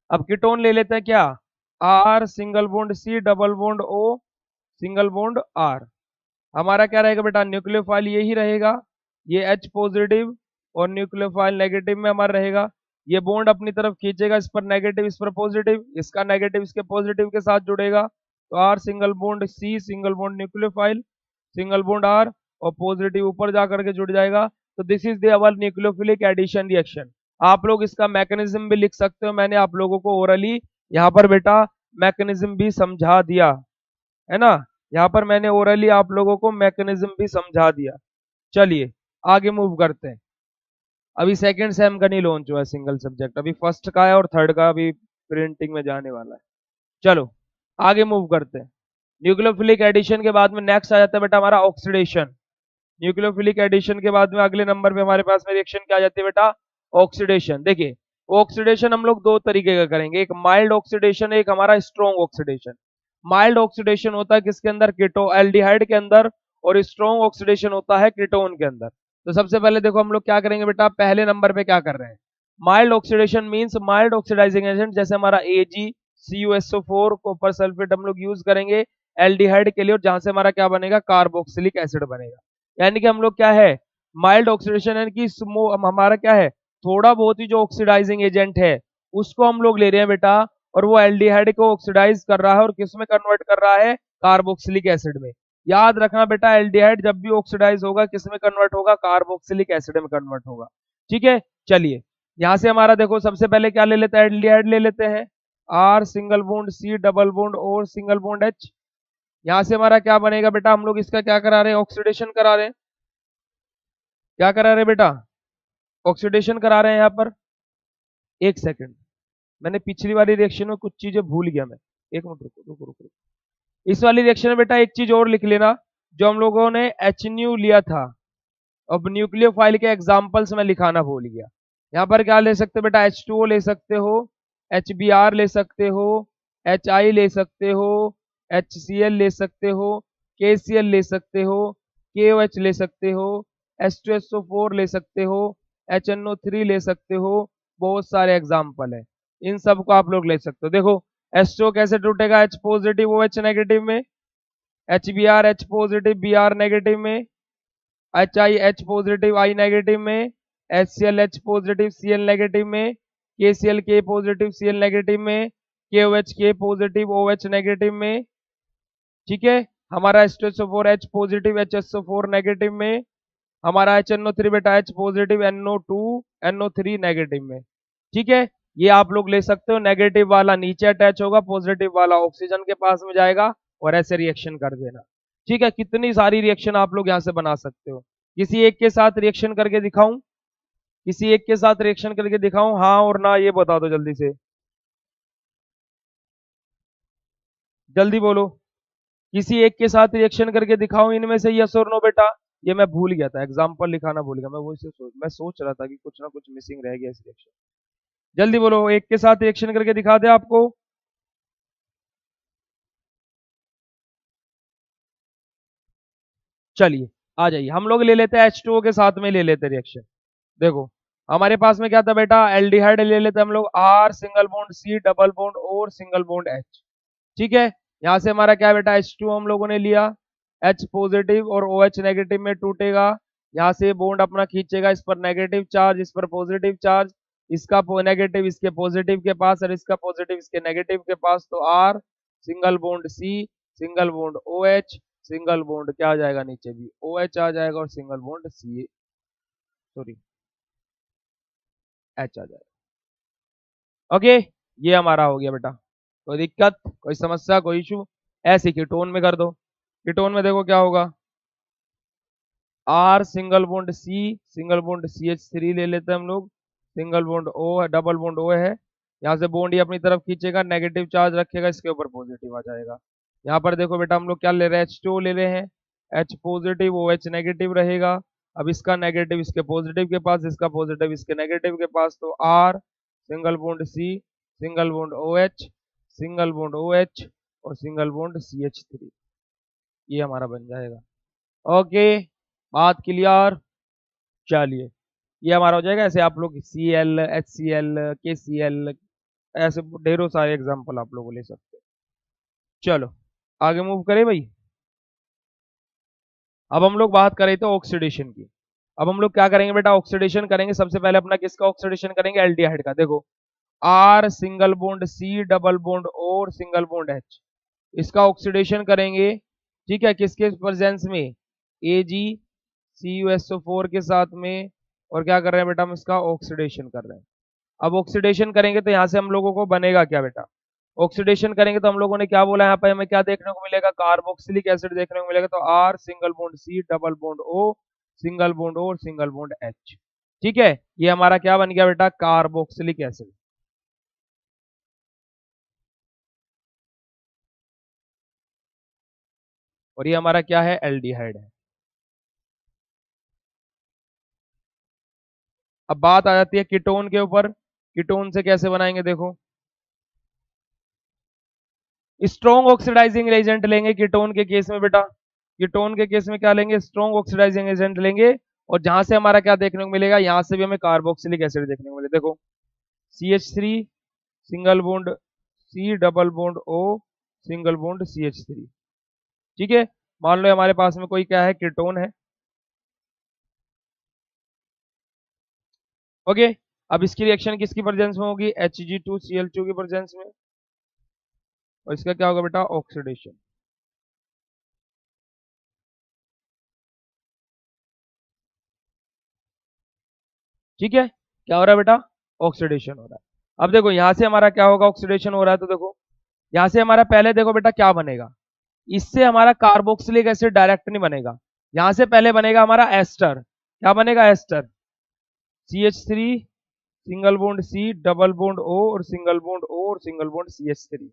अब कीटोन ले लेते हैं क्या, R single bond C double bond O single bond R. हमारा क्या रहेगा बेटा, न्यूक्लियोफाइल यही रहेगा, ये एच पॉजिटिव और न्यूक्लियोफाइल नेगेटिव में हमारा रहेगा। ये बॉन्ड अपनी तरफ खींचेगा, इस पर नेगेटिव इस पर पॉजिटिव, इसका नेगेटिव इसके पॉजिटिव के साथ जुड़ेगा, तो R single bond C single bond nucleophile single bond R, और पॉजिटिव ऊपर जाकर के जुड़ जाएगा। तो this is the our nucleophilic addition reaction. आप लोग इसका मैकेनिज्म भी लिख सकते हो, मैंने आप लोगों को ओरली यहाँ पर बेटा मैकेनिज्म भी समझा दिया, है ना। यहाँ पर मैंने ओरली आप लोगों को मैकेनिज्म भी समझा दिया। चलिए आगे मूव करते हैं। अभी सेकंड सेम का नहीं लॉन्च हुआ है सिंगल सब्जेक्ट, अभी फर्स्ट का है और थर्ड का अभी प्रिंटिंग में जाने वाला है। चलो आगे मूव करते हैं। न्यूक्लियोफिलिक एडिशन के बाद में नेक्स्ट आ जाता है बेटा हमारा ऑक्सीडेशन। न्यूक्लियोफिलिक एडिशन के बाद में अगले नंबर पे हमारे पास में रिएक्शन क्या आ जाती है बेटा, ऑक्सीडेशन। देखिए ऑक्सीडेशन हम लोग दो तरीके का करेंगे, एक माइल्ड ऑक्सीडेशन, एक हमारा स्ट्रॉन्ग ऑक्सीडेशन। माइल्ड ऑक्सीडेशन होता है किसके अंदर, कीटो एल्डिहाइड के अंदर, और स्ट्रॉन्ग ऑक्सीडेशन होता है कीटोन के अंदर। तो सबसे पहले देखो हम लोग क्या करेंगे बेटा, पहले नंबर पे क्या कर रहे हैं, mild oxidation means mild oxidising agent, जैसे हमारा AgCuSO4 कॉपर सल्फेट हम लोग यूज करेंगे एल्डिहाइड के लिए, और जहां से हमारा क्या बनेगा, कार्बोक्सिलिक एसिड बनेगा। यानी कि हम लोग क्या है, माइल्ड ऑक्सीडेशन यानी कि हमारा क्या है, थोड़ा बहुत ही जो ऑक्सीडाइजिंग एजेंट है उसको हम लोग ले रहे हैं बेटा, और वो एल्डिहाइड को ऑक्सीडाइज कर रहा है और किस में कन्वर्ट कर रहा है, कार्बोक्सिलिक एसिड में। याद रखना बेटा एल्डिहाइड जब भी ऑक्सीडाइज होगा किस में कन्वर्ट होगा, कार्बोक्सिलिक एसिड में कन्वर्ट होगा। ठीक है, चलिए यहां से हमारा देखो सबसे पहले क्या ले लेते हैं, एल्डिहाइड ले लेते हैं, R single bond C double bond और सिंगल बॉन्ड एच। यहां से हमारा क्या बनेगा बेटा, हम लोग इसका क्या करा रहे हैं, ऑक्सीडेशन करा रहे हैं। क्या करा रहे हैं बेटा, ऑक्सीडेशन करा रहे हैं यहाँ पर। एक सेकंड, मैंने पिछली वाली रिएक्शन में कुछ चीजें भूल गया मैं, एक मिनट रुको रुको रुको। इस वाली रिएक्शन में बेटा एक चीज और लिख लेना, जो हम लोगों ने एच न्यू लिया था, अब न्यूक्लियोफाइल के एग्जांपल्स में लिखाना भूल गया। यहाँ पर क्या ले सकते हो बेटा, H2O ले सकते हो, HBr ले सकते हो, HI ले सकते हो, HCl ले सकते हो, KCl ले सकते हो, KOH ले सकते हो, H2SO4 ले सकते हो, HNO3 ले सकते हो। बहुत सारे एग्जाम्पल है, इन सब को आप लोग ले सकते हो। देखो H2O कैसे टूटेगा, H पॉजिटिव OH नेगेटिव में, HBr H positive Br negative में, HI H positive I negative में, HCl H positive Cl negative में, KCl K positive Cl negative में, KOH K positive OH negative में। ठीक है, हमारा H2SO4 H positive HSO4 negative में, हमारा HNO3 बेटा H positive NO2 NO3 negative में। ठीक है, ये आप लोग ले सकते हो, नेगेटिव वाला नीचे अटैच होगा, पॉजिटिव वाला ऑक्सीजन के पास में जाएगा और ऐसे रिएक्शन कर देना। ठीक है, कितनी सारी रिएक्शन आप लोग यहाँ से बना सकते हो। किसी एक के साथ रिएक्शन करके दिखाऊं, किसी एक के साथ रिएक्शन करके दिखाऊं, हाँ और ना ये बता दो जल्दी से, जल्दी बोलो। किसी एक के साथ रिएक्शन करके दिखाऊं इनमें से, यस और नो बेटा। ये मैं भूल गया था, एग्जाम्पल लिखाना भूल गया, मैं सोच रहा था कि कुछ ना कुछ मिसिंग रह गया इस रिएक्शन। जल्दी बोलो, एक के साथ रिएक्शन करके दिखा दे आपको। चलिए आ जाइए, हम लोग ले लेते हैं H2O के साथ में ले लेते हैं रिएक्शन। देखो हमारे पास में क्या था बेटा, एल्डिहाइड ले लेते हैं हम लोग, R single bond C double bond O और सिंगल बॉन्ड H। ठीक है, यहाँ से हमारा क्या बेटा H2 हम लोगों ने लिया, H पॉजिटिव और OH नेगेटिव में टूटेगा, यहाँ से बॉन्ड अपना खींचेगा, इस पर नेगेटिव चार्ज, इस पर पॉजिटिव चार्ज, इसका नेगेटिव इसके पॉजिटिव के पास और इसका पॉजिटिव इसके नेगेटिव के पास, तो R single bond C single bond OH single bond क्या आ जाएगा नीचे भी OH आ जाएगा और single bond C sorry H आ जाएगा। ओके, ये हमारा हो गया बेटा, कोई दिक्कत कोई समस्या कोई इशू? ऐसे कीटोन में कर दो, कीटोन में देखो क्या होगा, R single bond C single bond CH3 ले लेते हैं हम लोग, सिंगल बॉन्ड O है डबल बॉन्ड O है, यहाँ से बॉन्ड ये अपनी तरफ खींचेगा, नेगेटिव चार्ज रखेगा, इसके ऊपर पॉजिटिव आ जाएगा। यहाँ पर देखो बेटा हम लोग क्या ले रहे हैं, H2O ले रहे हैं, H पॉजिटिव OH नेगेटिव रहेगा, अब इसका नेगेटिव इसके पॉजिटिव के पास, इसका पॉजिटिव इसके नेगेटिव के पास, तो R single bond C single bond OH single bond OH और सिंगल बॉन्ड CH3, ये हमारा बन जाएगा। ओके, बात क्लियर? चलिए ये हमारा हो जाएगा। ऐसे आप लोग Cl HCl KCl ऐसे ढेरों सारे एग्जांपल आप लोग ले सकते हैं। चलो आगे मूव करें भाई। अब हम लोग बात करें तो ऑक्सीडेशन की। अब हम लोग क्या करेंगे बेटा, ऑक्सीडेशन करेंगे। सबसे पहले अपना किसका ऑक्सीडेशन करेंगे, एल्डिहाइड का। देखो R single bond C double bond O और सिंगल बॉन्ड H, इसका ऑक्सीडेशन करेंगे। ठीक है, किसके प्रेजेंस में, AgCuSO4 के साथ में, और क्या कर रहे हैं बेटा, हम इसका ऑक्सीडेशन कर रहे हैं। अब ऑक्सीडेशन करेंगे तो यहाँ से हम लोगों को बनेगा क्या बेटा, ऑक्सीडेशन करेंगे तो हम लोगों ने क्या बोला, यहाँ पे हमें क्या देखने को मिलेगा, कार्बोक्सिलिक एसिड देखने को मिलेगा। तो R single bond C double bond O single bond O और सिंगल बॉन्ड H। ठीक है, ये हमारा क्या बन गया बेटा, कार्बोक्सिलिक एसिड। और ये हमारा क्या है, एल्डिहाइड है। अब बात आ जाती है कीटोन के ऊपर, कीटोन से कैसे बनाएंगे। देखो स्ट्रॉन्ग ऑक्सीडाइजिंग एजेंट लेंगे कीटोन के केस में बेटा, कीटोन के केस में क्या लेंगे, स्ट्रॉन्ग ऑक्सीडाइजिंग एजेंट लेंगे, और जहां से हमारा क्या देखने को मिलेगा, यहां से भी हमें कार्बोक्सिलिक एसिड देखने को मिलेगा। देखो CH3 single bond C double bond O single bond CH3। ठीक है, मान लो हमारे पास में कोई क्या है, कीटोन है। ओके, अब इसकी रिएक्शन किसकी प्रेजेंस में होगी, Hg2Cl2 की प्रेजेंस में, और इसका क्या होगा बेटा, ऑक्सीडेशन। ठीक है, क्या हो रहा है बेटा, ऑक्सीडेशन हो रहा है। अब देखो यहां से हमारा क्या होगा, ऑक्सीडेशन हो रहा है, तो देखो यहां से हमारा पहले देखो बेटा क्या बनेगा, इससे हमारा कार्बोक्सिलिक एसिड डायरेक्ट नहीं बनेगा, यहां से पहले बनेगा हमारा एस्टर। क्या बनेगा, ester, CH3 single bond C double bond O और सिंगल बॉन्ड O और सिंगल बॉन्ड CH3।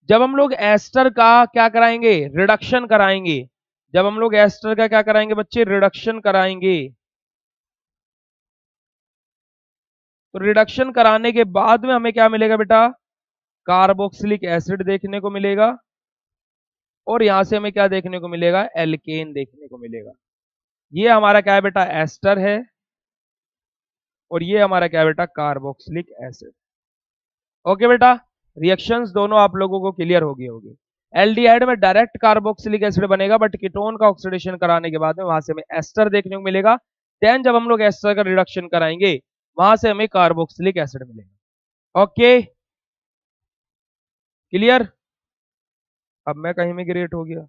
जब हम लोग एस्टर का क्या कराएंगे, रिडक्शन कराएंगे, जब हम लोग एस्टर का क्या कराएंगे बच्चे, रिडक्शन कराएंगे, तो रिडक्शन कराने के बाद में हमें क्या मिलेगा बेटा, कार्बोक्सिलिक एसिड देखने को मिलेगा, और यहां से हमें क्या देखने को मिलेगा, एल्केन देखने को मिलेगा। ये हमारा क्या है बेटा, एस्टर है, और ये हमारा क्या है बेटा, कार्बोक्सिलिक एसिड। ओके बेटा, रिएक्शंस दोनों आप लोगों को क्लियर हो गई होगी। एल्डिहाइड में डायरेक्ट कार्बोक्सिलिक एसिड बनेगा, बट कीटोन का ऑक्सीडेशन कराने के बाद में वहां से हमें एस्टर देखने को मिलेगा। देन जब हम लोग एस्टर का रिडक्शन कराएंगे, वहां से हमें कार्बोक्सिलिक एसिड मिलेगा। Okay clear? अब मैं कहीं में ग्रेट हो गया,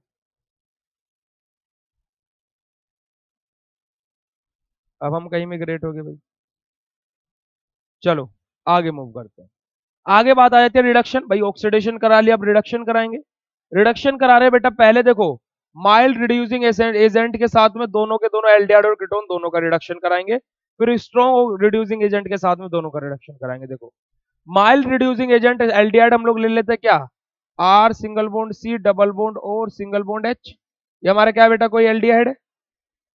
अब हम कहीं में ग्रेट हो गए भाई। चलो आगे मूव करते हैं। आगे बात आ जाती है रिडक्शन। भाई ऑक्सीडेशन करा लिया, अब रिडक्शन कराएंगे। रिडक्शन करा रहे बेटा, पहले देखो माइल्ड रिड्यूसिंग एजेंट के साथ में दोनों के दोनों एल्डिहाइड और कीटोन दोनों का रिडक्शन कराएंगे, फिर स्ट्रॉन्ग रिड्यूसिंग एजेंट के साथ में दोनों का रिडक्शन कराएंगे। देखो माइल्ड रिड्यूसिंग एजेंट एल्डिहाइड हम लोग ले लेते हैं क्या, R single bond C double bond O और सिंगल बॉन्ड H। ये हमारा क्या है बेटा, कोई एल्डिहाइड है।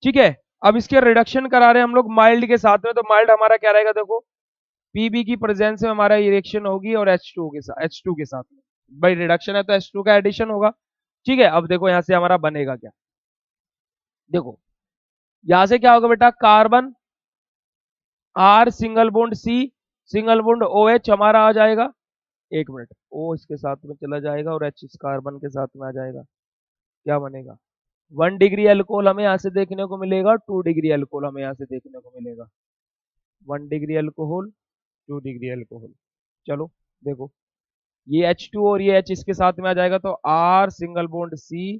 ठीक है। अब इसके रिडक्शन करा रहे हैं हम लोग माइल्ड के साथ में, तो माइल्ड हमारा क्या रहेगा देखो, पीबी की प्रेजेंस में हमारा रिएक्शन होगी और H2 के साथ में, भाई रिडक्शन है तो H2 का एडिशन होगा। ठीक है, अब देखो यहां से हमारा बनेगा क्या, देखो यहां से क्या होगा बेटा, carbon R single bond C single bond OH हमारा आ जाएगा, एक मिनट, O इसके साथ में चला जाएगा और H इस कार्बन के साथ में आ जाएगा, क्या बनेगा, 1 डिग्री अल्कोहल हमें यहाँ से देखने को मिलेगा, 2 डिग्री अल्कोहल हमें यहाँ से देखने को मिलेगा, 1 डिग्री अल्कोहल, 2 डिग्री अल्कोहल। चलो देखो, ये H2 और ये H इसके साथ में आ जाएगा, तो R single bond C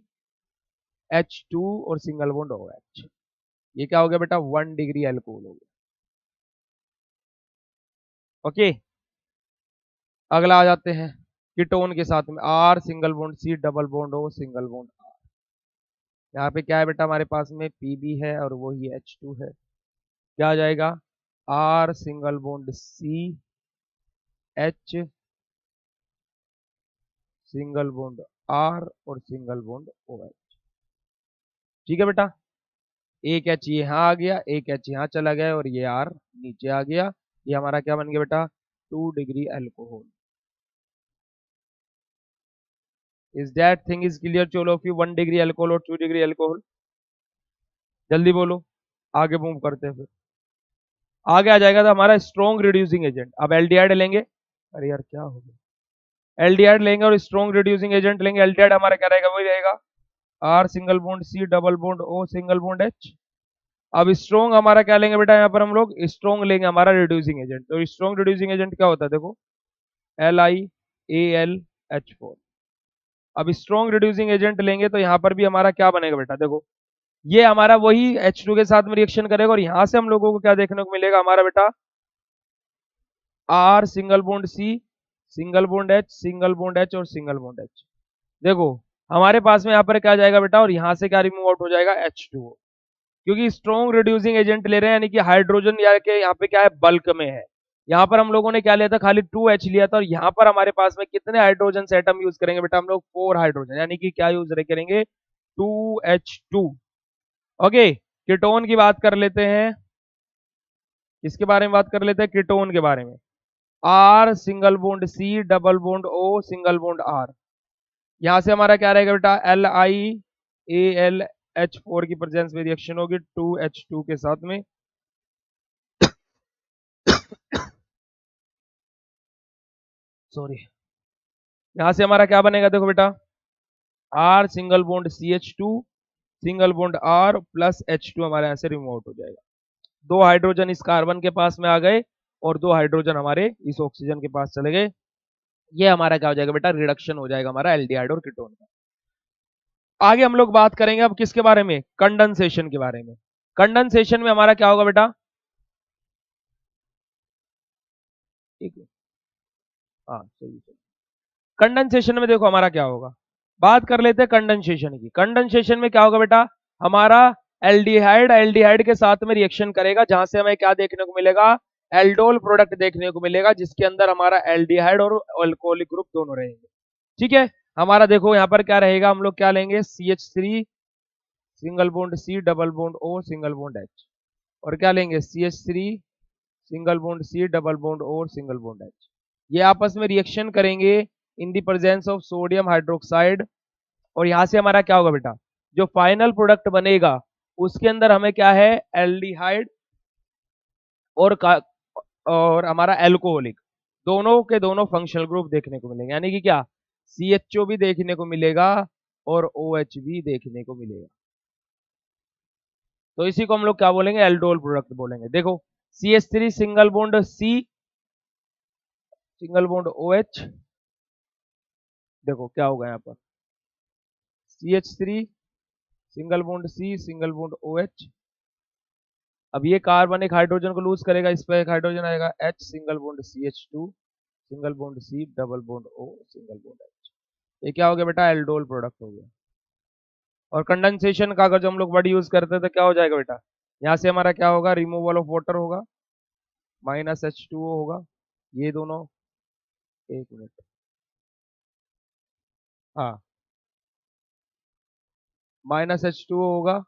H2 और सिंगल बॉन्ड OH, ये क्या हो गया बेटा, 1 डिग्री अल्कोहल हो गया। ओके, अगला आ जाते हैं कीटोन के साथ में, R single bond C double bond O single bond R। यहाँ पे क्या है बेटा, हमारे पास में Pb है और वो ही H2 है, क्या आ जाएगा, R single bond C H single bond R और सिंगल बॉन्ड OH। ठीक है बेटा, एक H यहाँ आ गया, एक H यहाँ चला गया और ये R नीचे आ गया, ये हमारा क्या बन गया बेटा, 2 degree alcohol. Is that thing is clear to all of you, 1 degree alcohol और 2 डिग्री अल्कोहल, जल्दी बोलो, आगे मूव करते हैं फिर। आगे आ जाएगा तो हमारा स्ट्रॉन्ग रिड्यूसिंग एजेंट, अब एल्डिहाइड लेंगे, अरे यार क्या हो गया, एल्डिहाइड लेंगे और स्ट्रॉन्ग रिड्यूसिंग एजेंट लेंगे, एल्डिहाइड हमारा क्या रहेगा, वही रहेगा, R single bond C double bond O single bond H। अब स्ट्रॉन्ग हमारा क्या लेंगे बेटा, यहाँ पर हम लोग स्ट्रॉन्ग लेंगे हमारा रिड्यूसिंग एजेंट, तो स्ट्रॉन्ग रिड्यूसिंग एजेंट क्या होता है देखो, LiAlH4। अब स्ट्रॉन्ग रिड्यूसिंग एजेंट लेंगे तो यहाँ पर भी हमारा क्या बनेगा बेटा, देखो ये हमारा वही H2 के साथ में रिएक्शन करेगा और यहां से हम लोगों को क्या देखने को मिलेगा हमारा बेटा, R single bond C single bond H single bond H और सिंगल बॉन्ड H। देखो हमारे पास में यहाँ पर क्या जाएगा बेटा, और यहाँ से क्या रिमूव आउट हो जाएगा, H2O, क्योंकि स्ट्रॉन्ग रिड्यूसिंग एजेंट ले रहे हैं, यानी कि हाइड्रोजन या के यहाँ पे क्या है, बल्क में है। यहाँ पर हम लोगों ने क्या लिया था, खाली 2H लिया था, और यहाँ पर हमारे पास में कितने हाइड्रोजन एटम यूज करेंगे बेटा, हम लोग 4 हाइड्रोजन, यानी कि क्या यूज करेंगे, 2H2। ओके, कीटोन की बात कर लेते हैं, इसके बारे में बात कर लेते हैं कीटोन के बारे में, R single bond C double bond O single bond R। यहां से हमारा क्या रहेगा बेटा, LiAlH4 की प्रेजेंस में रिएक्शन होगी 2H2 के साथ में, सॉरी, यहां से हमारा क्या बनेगा देखो बेटा, R single bond CH2 single bond R plus H2 हमारे यहां से रिमूव आउट हो जाएगा, 2 हाइड्रोजन इस कार्बन के पास में आ गए और 2 हाइड्रोजन हमारे इस ऑक्सीजन के पास चले गए, ये हमारा क्या हो जाएगा बेटा, रिडक्शन हो जाएगा हमारा एल्डिहाइड और कीटोन का। आगे हम लोग बात करेंगे अब किसके बारे में, कंडेंसेशन के बारे में। कंडेंसेशन में हमारा क्या होगा बेटा, ठीक है, हाँ सही है। कंडेंसेशन में देखो हमारा क्या होगा, बात कर लेते हैं कंडेंसेशन की। कंडेंसेशन में क्या होगा बेटा, हमारा एल्डिहाइड एल्डिहाइड के साथ में रिएक्शन करेगा, जहां से हमें क्या देखने को मिलेगा, एल्डोल प्रोडक्ट देखने को मिलेगा, जिसके अंदर हमारा एल्डिहाइड और अल्कोहलिक ग्रुप दोनों रहेंगे। ठीक है, हमारा देखो यहाँ पर क्या रहेगा, हम लोग क्या लेंगे, CH3 single bond C double bond O single bond H, और क्या लेंगे, CH3 single bond C double bond O single bond H। ये आपस में रिएक्शन करेंगे in the presence of sodium hydroxide, और यहां से हमारा क्या होगा बेटा, जो फाइनल प्रोडक्ट बनेगा उसके अंदर हमें क्या है, एल्डिहाइड और और हमारा एल्कोहलिक, दोनों के दोनों फंक्शनल ग्रुप देखने को मिलेंगे, यानी कि क्या, CHO भी देखने को मिलेगा और OH भी देखने को मिलेगा, तो इसी को हम लोग क्या बोलेंगे, एल्डोल प्रोडक्ट बोलेंगे। देखो CH3 single bond C single bond OH, देखो क्या होगा यहाँ पर, CH3 single bond C single bond OH। अब ये कार्बन एक हाइड्रोजन को लूज करेगा, इस पर एक हाइड्रोजन आएगा, H single bond CH2 single bond C double bond O single bond H। ये क्या हो गया बेटा, एल्डोल प्रोडक्ट हो गया। और कंडेंसेशन का अगर जो हम लोग वर्ड यूज करते हैं तो क्या हो जाएगा बेटा, यहाँ से हमारा क्या होगा, रिमूवल ऑफ वाटर होगा, -H2O होगा, ये दोनों, एक मिनट, हाँ, -H2O होगा,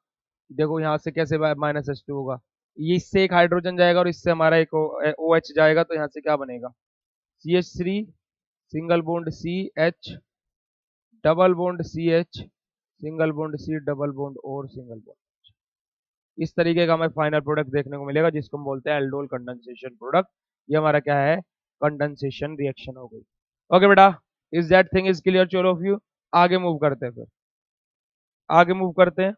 देखो यहाँ से कैसे -H2 होगा, ये इससे एक हाइड्रोजन जाएगा और इससे हमारा एक OH जाएगा, तो यहाँ से क्या बनेगा, CH3 single bond CH double bond CH single bond C double bond और सिंगल बॉन्ड। इस तरीके का हमें फाइनल प्रोडक्ट देखने को मिलेगा, जिसको हम बोलते हैं एल्डोल कंडेंसेशन प्रोडक्ट। ये हमारा क्या है, कंडेंसेशन रिएक्शन हो गई। ओके बेटा, is that thing is clear to all of you. आगे मूव करते हैं, फिर आगे मूव करते हैं।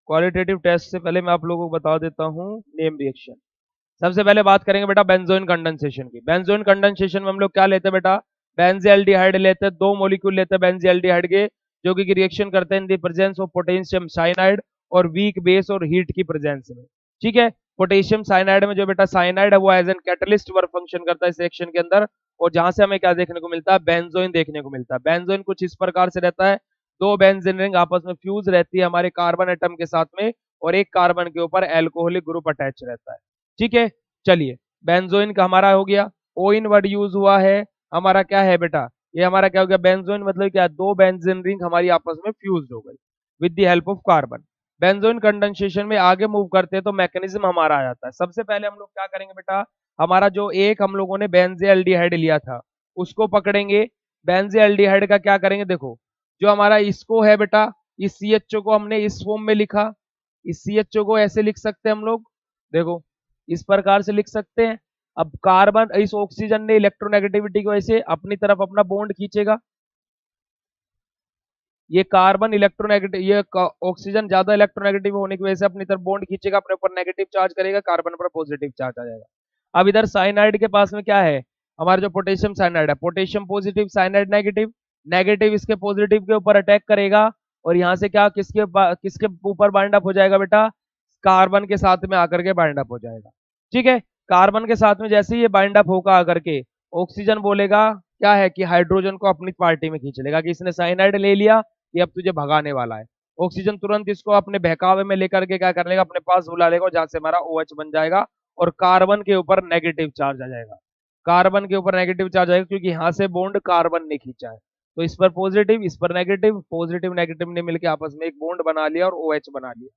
क्वालिटेटिव टेस्ट से पहले मैं आप लोगों को बता देता हूँ नेम रिएक्शन। सबसे पहले बात करेंगे बेटा बेंजोइन कंडेंसेशन की। बेंजोइन कंडेंसेशन में हम लोग क्या लेते हैं बेटा, बेंजीएल्डिहाइड लेते हैं, 2 मॉलिक्यूल लेते हैं बेंजीएल्डिहाइड के, जो कि रिएक्शन करते हैं in the presence of potassium cyanide और वीक बेस और हीट की प्रेजेंस में। ठीक है, पोटेशियम साइनाइड में जो बेटा साइनाइड है वो as an catalyst work function करता है इस रिएक्शन के अंदर, और जहां से हमें क्या देखने को मिलता है, बेंजोइन देखने को मिलता है। बेंजोइन कुछ इस प्रकार से रहता है, 2 बेंजीन रिंग आपस में फ्यूज रहती है हमारे कार्बन एटम के साथ में, और एक कार्बन के ऊपर एल्कोहलिक ग्रुप अटैच रहता है। ठीक है, चलिए बेंजोइन का हमारा हो गया। ओइन वर्ड यूज हुआ है, हमारा क्या है बेटा, ये हमारा क्या हो गया, बेंजोइन मतलब क्या, 2 बेंजीन रिंग हमारी आपस में फ्यूज हो गई with the help of carbon. Benzoin condensation में आगे मूव करते हैं तो मैकेनिज्म हमारा आ जाता है। सबसे पहले हम लोग क्या करेंगे बेटा, हमारा जो एक हम लोगों ने बेंजीएल्डिहाइड लिया था उसको पकड़ेंगे। बेंजीएल्डिहाइड का क्या करेंगे, देखो जो हमारा इसको है बेटा, इस CHO को हमने इस फॉर्म में लिखा, इस CHO को ऐसे लिख सकते हैं हम लोग, देखो इस प्रकार से लिख सकते हैं। अब कार्बन इस ऑक्सीजन ने इलेक्ट्रोनेगेटिविटी की वजह से अपनी तरफ अपना बॉन्ड खींचेगा, ये कार्बन इलेक्ट्रोनेगेटिव, ये ऑक्सीजन ज्यादा इलेक्ट्रोनेगेटिव होने की वजह से अपनी तरफ बॉन्ड खींचेगा, अपने ऊपर नेगेटिव चार्ज करेगा, कार्बन पर पॉजिटिव चार्ज आ जाएगा। अब इधर साइनाइड के पास में क्या है, हमारा जो पोटेशियम साइनाइड है, potassium positive cyanide negative, negative इसके पॉजिटिव के ऊपर अटैक करेगा, और यहाँ से क्या किसके ऊपर बाइंड अप हो जाएगा बेटा, कार्बन के साथ में आकर के बाइंड अप हो जाएगा। ठीक है, कार्बन के साथ में जैसे ही ये बाइंड अप होगा आकर के, ऑक्सीजन बोलेगा क्या है कि हाइड्रोजन को अपनी पार्टी में खींच लेगा कि इसने साइनाइड ले लिया, ये अब तुझे भगाने वाला है। ऑक्सीजन तुरंत इसको अपने बहकावे में लेकर के क्या कर लेगा, अपने पास बुला लेगा, जहां से हमारा OH बन जाएगा और कार्बन के ऊपर नेगेटिव चार्ज आ जाएगा। कार्बन के ऊपर नेगेटिव चार्ज आएगा क्योंकि यहाँ से बॉन्ड कार्बन ने खींचा है, तो इस पर पॉजिटिव इस पर नेगेटिव, पॉजिटिव नेगेटिव ने मिलकर आपस में एक बॉन्ड बना लिया और OH बना लिया।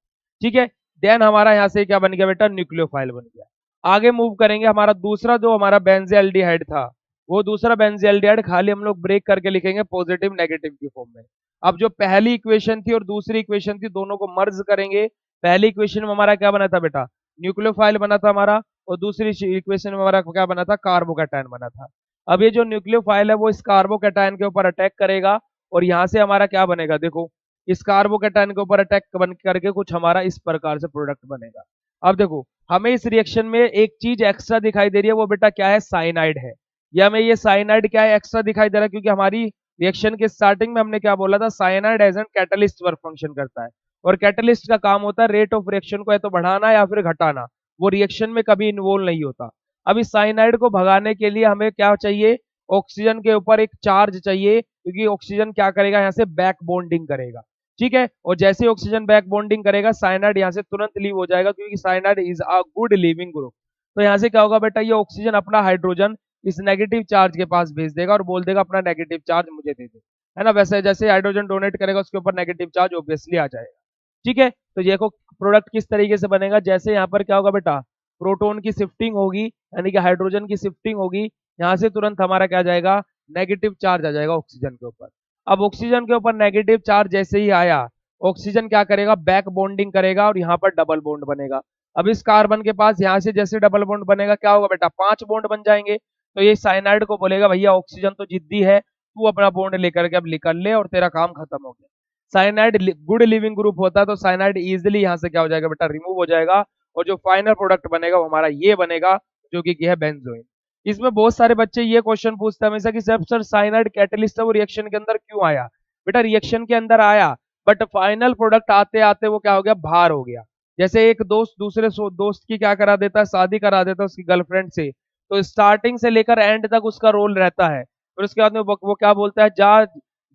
ठीक है, देन हमारा यहाँ से क्या बन गया बेटा, न्यूक्लियोफाइल बन गया। आगे मूव करेंगे, हमारा दूसरा जो हमारा बेंजीएल्डिहाइड था, वो दूसरा बेंजीएल्डिहाइड खाली हम लोग ब्रेक करके लिखेंगे पॉजिटिव नेगेटिव की फॉर्म में। अब जो पहली इक्वेशन थी और दूसरी इक्वेशन थी, दोनों को मर्ज करेंगे। पहली इक्वेशन में हमारा क्या बना था बेटा, न्यूक्लियोफाइल बना था हमारा, और दूसरी इक्वेशन में हमारा क्या बना था, कार्बोकैटायन बना था। अब ये जो न्यूक्लियोफाइल है वो इस कार्बोकैटायन के ऊपर अटैक करेगा, और यहाँ से हमारा क्या बनेगा, देखो इस कार्बोकैटायन के ऊपर अटैक बन करके कुछ हमारा इस प्रकार से प्रोडक्ट बनेगा। अब देखो हमें इस रिएक्शन में एक चीज एक्स्ट्रा दिखाई दे रही है, वो बेटा क्या है, साइनाइड है। ये हमें ये साइनाइड क्या है, एक्स्ट्रा दिखाई दे रहा है, क्योंकि हमारी रिएक्शन के स्टार्टिंग में हमने क्या बोला था, cyanide as an catalyst work function करता है, और कैटलिस्ट का काम होता है रेट ऑफ रिएक्शन को या तो बढ़ाना या फिर घटाना, वो रिएक्शन में कभी इन्वॉल्व नहीं होता। अब इस साइनाइड को भगाने के लिए हमें क्या चाहिए, ऑक्सीजन के ऊपर एक चार्ज चाहिए, क्योंकि ऑक्सीजन क्या करेगा, यहाँ से बैक बॉन्डिंग करेगा। ठीक है, और जैसे ही ऑक्सीजन बैक बॉन्डिंग करेगा, साइनाइड यहाँ से तुरंत लीव हो जाएगा, क्योंकि cyanide is a good leaving group. तो यहाँ से क्या होगा बेटा, ये ऑक्सीजन अपना हाइड्रोजन इस नेगेटिव चार्ज के पास भेज देगा और बोल देगा अपना नेगेटिव चार्ज मुझे दे दे, है ना। वैसे जैसे हाइड्रोजन डोनेट करेगा उसके ऊपर नेगेटिव चार्ज ऑब्वियसली आ जाएगा। ठीक है, तो ये को प्रोडक्ट किस तरीके से बनेगा, जैसे यहाँ पर क्या होगा बेटा, प्रोटोन की शिफ्टिंग होगी, यानी कि हाइड्रोजन की शिफ्टिंग होगी, यहाँ से तुरंत हमारा क्या जाएगा, नेगेटिव चार्ज आ जाएगा ऑक्सीजन के ऊपर। अब ऑक्सीजन के ऊपर नेगेटिव चार्ज जैसे ही आया, ऑक्सीजन क्या करेगा, बैक बॉन्डिंग करेगा और यहाँ पर डबल बॉन्ड बनेगा। अब इस कार्बन के पास यहाँ से जैसे डबल बॉन्ड बनेगा, क्या होगा बेटा, 5 बॉन्ड बन जाएंगे। तो ये साइनाइड को बोलेगा भैया ऑक्सीजन तो जिद्दी है, तू अपना बॉन्ड लेकर के अब निकल ले और तेरा काम खत्म हो गया। साइनाइड गुड लिविंग ग्रुप होता है, तो साइनाइड इजिली यहाँ से क्या हो जाएगा बेटा, रिमूव हो जाएगा, और जो फाइनल प्रोडक्ट बनेगा वो हमारा ये बनेगा, जो कि है बेंजोइन। इसमें बहुत सारे बच्चे ये क्वेश्चन पूछते हैं हमेशा कि सर साइनाइड कैटलिस्ट है, वो रिएक्शन के अंदर क्यों आया। बेटा रिएक्शन के अंदर आया, बट फाइनल प्रोडक्ट आते आते वो क्या हो गया, बाहर हो गया। जैसे एक दोस्त दूसरे दोस्त की क्या करा देता है, शादी करा देता है उसकी गर्लफ्रेंड से, तो स्टार्टिंग से लेकर एंड तक उसका रोल रहता है, फिर उसके बाद में वो क्या बोलता है, जा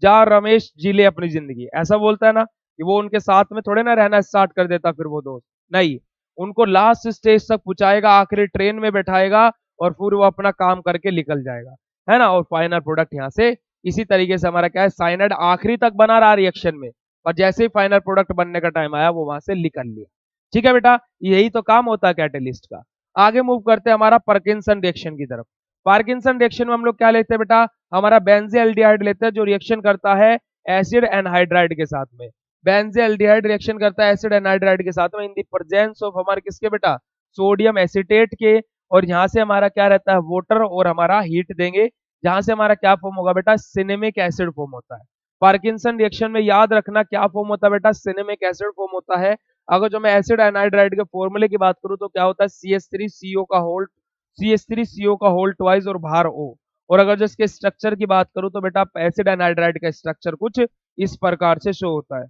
जा रमेश जी ले अपनी जिंदगी, ऐसा बोलता है ना, कि वो उनके साथ में थोड़े ना रहना स्टार्ट कर देता फिर वो दोस्त, नहीं, उनको लास्ट स्टेज तक पहुंचाएगा, आखिरी ट्रेन में बैठाएगा और फिर वो अपना काम करके निकल जाएगा, है ना। और फाइनल प्रोडक्ट यहाँ से इसी तरीके से हमारा क्या है, साइनाइड आखिरी तक बना रहा रिएक्शन में, और जैसे ही फाइनल प्रोडक्ट बनने का टाइम आया वो वहां से निकल लिया। ठीक है बेटा, यही तो काम होता है कैटेलिस्ट का। आगे मूव करते हैं हमारा पार्किंसन रिएक्शन की तरफ। पार्किंसन रिएक्शन में हम लोग क्या लेते हैं बेटा, हमारा बेंजील्डिहाइड लेते हैं जो रिएक्शन करता है एसिड एनहाइड्राइड के साथ में। बेंजील्डिहाइड रिएक्शन करता है एसिड एनहाइड्राइड के साथ में इन द प्रेजेंस ऑफ हमारे किसके बेटा, सोडियम एसीटेट के। और यहाँ से हमारा क्या रहता है, वाटर और हमारा हीट देंगे, जहां से हमारा क्या फॉर्म होगा बेटा, सिनेमिक एसिड फॉर्म होता है। पार्किंसन रिएक्शन में याद रखना क्या फॉर्म होता है बेटा, सिनेमिक एसिड फॉर्म होता है। अगर जो मैं एसिड एनहाइड्राइड के फॉर्मूले की बात करूं तो क्या होता है, CH3CO का होल, CH3CO का होल ट्वाइस और बाहर O। और अगर जो इसके स्ट्रक्चर की बात करूं तो बेटा एसिड एनहाइड्राइड का स्ट्रक्चर कुछ इस प्रकार से शो होता है।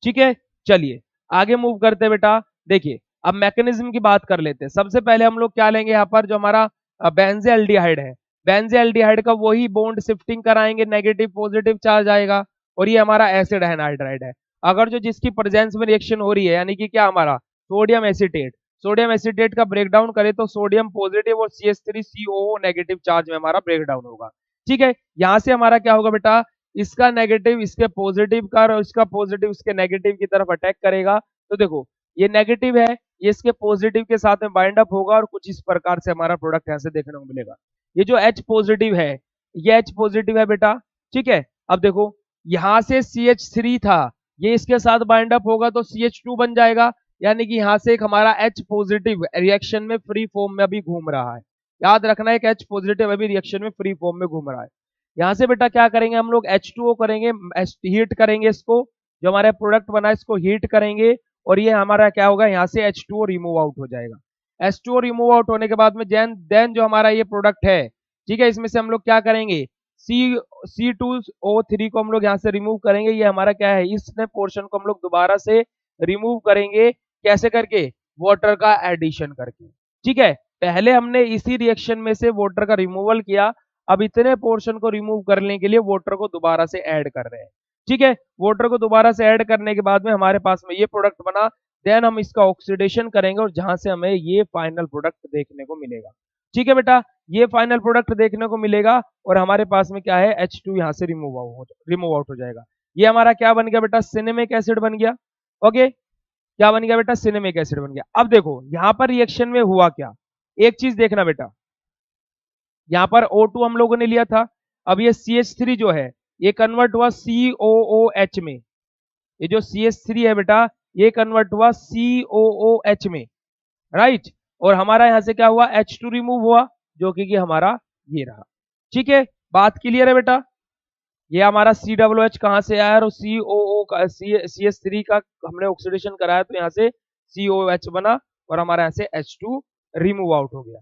ठीक है, चलिए आगे मूव करते हैं बेटा। देखिए अब मैकेनिज्म की बात कर लेते हैं। सबसे पहले हम लोग क्या लेंगे, यहाँ पर जो हमारा बेंजील्डिहाइड है, बेंजील्डिहाइड का वही बॉन्ड शिफ्टिंग कराएंगे, नेगेटिव पॉजिटिव चार्ज आएगा, और ये हमारा एसिड एनहाइड्राइड है। अगर जो जिसकी प्रेजेंस में रिएक्शन हो रही है, यानी कि क्या हमारा सोडियम एसीटेट, सोडियम एसीटेट का ब्रेकडाउन करे तो सोडियम पॉजिटिव और CH3COO नेगेटिव चार्ज में हमारा ब्रेकडाउन होगा। ठीक है, यहां से हमारा क्या होगा बेटा, इसका नेगेटिव इसके पॉजिटिव का और इसका पॉजिटिव इसके नेगेटिव की तरफ अटैक करेगा। तो देखो ये नेगेटिव है, ये इसके पॉजिटिव के साथ में बाइंड अप होगा और कुछ इस प्रकार से हमारा प्रोडक्ट यहाँ से देखने को मिलेगा। ये जो H पॉजिटिव है, ये H पॉजिटिव है बेटा। ठीक है, अब देखो यहां से CH3 था, ये इसके साथ बाइंड अप होगा तो CH2 बन जाएगा, यानी कि यहां से एक हमारा H पॉजिटिव रिएक्शन में फ्री फॉर्म में अभी घूम रहा है। याद रखना है कि H पॉजिटिव अभी रिएक्शन में फ्री फॉर्म में घूम रहा है। यहाँ से बेटा क्या करेंगे हम लोग, H2O करेंगे, हीट करेंगे इसको, जो हमारा प्रोडक्ट बना है इसको हीट करेंगे, और ये हमारा क्या होगा, यहाँ से H2O रिमूव आउट हो जाएगा। H2O रिमूव आउट होने के बाद में देन जो हमारा ये प्रोडक्ट है, ठीक है, इसमें से हम लोग क्या करेंगे, C2O3 को हम लोग यहाँ से रिमूव करेंगे। ये हमारा क्या है, इस पोर्शन को हम लोग दोबारा से रिमूव करेंगे, कैसे करके, वाटर का एडिशन करके। ठीक है, पहले हमने इसी रिएक्शन में से वाटर का रिमूवल किया, अब इतने पोर्शन को रिमूव करने के लिए वाटर को दोबारा से ऐड कर रहे हैं। ठीक है, वाटर को दोबारा से ऐड करने के बाद में हमारे पास में ये प्रोडक्ट बना, देन हम इसका ऑक्सीडेशन करेंगे और जहां से हमें ये फाइनल प्रोडक्ट देखने को मिलेगा। ठीक है बेटा, ये फाइनल प्रोडक्ट देखने को मिलेगा और हमारे पास में क्या है, H2 यहाँ से रिमूव आउट हो जाएगा। ये हमारा क्या बन गया बेटा, सिनेमिक एसिड बन गया। ओके, क्या बन गया बेटा, सिनेमिक एसिड बन गया। अब देखो यहाँ पर रिएक्शन में हुआ क्या, एक चीज देखना बेटा, यहाँ पर O2 हम लोगों ने लिया था, अब ये CH3 जो है ये कन्वर्ट हुआ COOH में, ये जो CH3 है बेटा ये कन्वर्ट हुआ COOH में, राइट। और हमारा यहां से क्या हुआ, H2 रिमूव हुआ, जो कि हमारा ये रहा। ठीक है, बात क्लियर है बेटा। ये हमारा COOH कहां से आया और COO का CH3 का हमने ऑक्सीडेशन कराया तो यहाँ से COOH बना और हमारा यहाँ से H2 रिमूव आउट हो गया।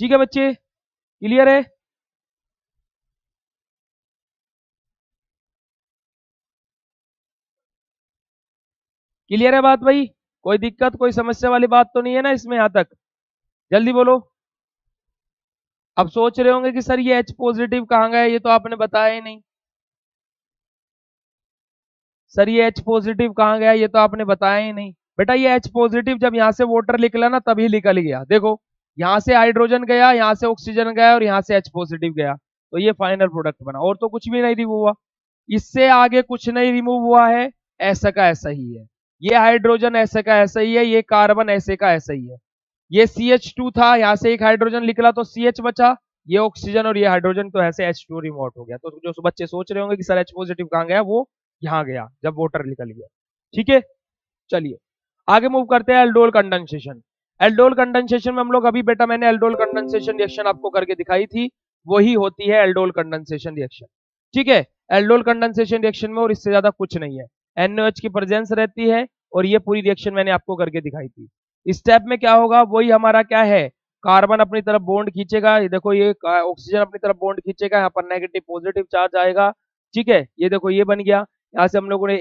ठीक है बच्चे, क्लियर है। क्लियर है बात भाई, कोई दिक्कत कोई समस्या वाली बात तो नहीं है ना इसमें यहां तक, जल्दी बोलो। अब सोच रहे होंगे कि सर ये H पॉजिटिव कहाँ गया, ये तो आपने बताया ही नहीं। सर ये H पॉजिटिव कहाँ गया, ये तो आपने बताया ही नहीं। बेटा ये H पॉजिटिव जब यहाँ से वाटर निकला ना तभी निकल गया। देखो यहाँ से हाइड्रोजन गया, यहाँ से ऑक्सीजन गया और यहाँ से H पॉजिटिव गया, तो ये फाइनल प्रोडक्ट बना, और तो कुछ भी नहीं रिमूव हुआ, इससे आगे कुछ नहीं रिमूव हुआ है, ऐसा का ऐसा ही है। ये हाइड्रोजन ऐसे का ऐसा ही है, ये कार्बन ऐसे का ऐसा ही है। ये CH2 था, यहाँ से एक हाइड्रोजन निकला तो CH बचा, ये ऑक्सीजन और ये हाइड्रोजन, तो ऐसे H2 रिमूव आउट हो गया। तो जो बच्चे सोच रहे होंगे कि सर H पॉजिटिव कहाँ गया, वो यहाँ गया जब वाटर निकल गया। ठीक है, चलिए आगे मूव करते हैं एल्डोल कंडेंसेशन। एल्डोल कंडेंसेशन में हम लोग अभी बेटा मैंने एल्डोल कंडेंसेशन रिएक्शन आपको करके दिखाई थी, वही होती है एल्डोल कंडेंसेशन रिएक्शन। ठीक है, एल्डोल कंडेंसेशन रिएक्शन में और इससे ज्यादा कुछ नहीं है, NOH की प्रेजेंस रहती है और ये पूरी रिएक्शन मैंने आपको करके दिखाई थी। इस स्टेप में क्या होगा, वही हमारा क्या है, कार्बन अपनी तरफ बॉन्ड खींचेगा, ये देखो ये ऑक्सीजन अपनी तरफ बॉन्ड खींचेगा, यहाँ पर नेगेटिव पॉजिटिव चार्ज आएगा। ठीक है, ये देखो ये बन गया, यहाँ से हम लोगों ने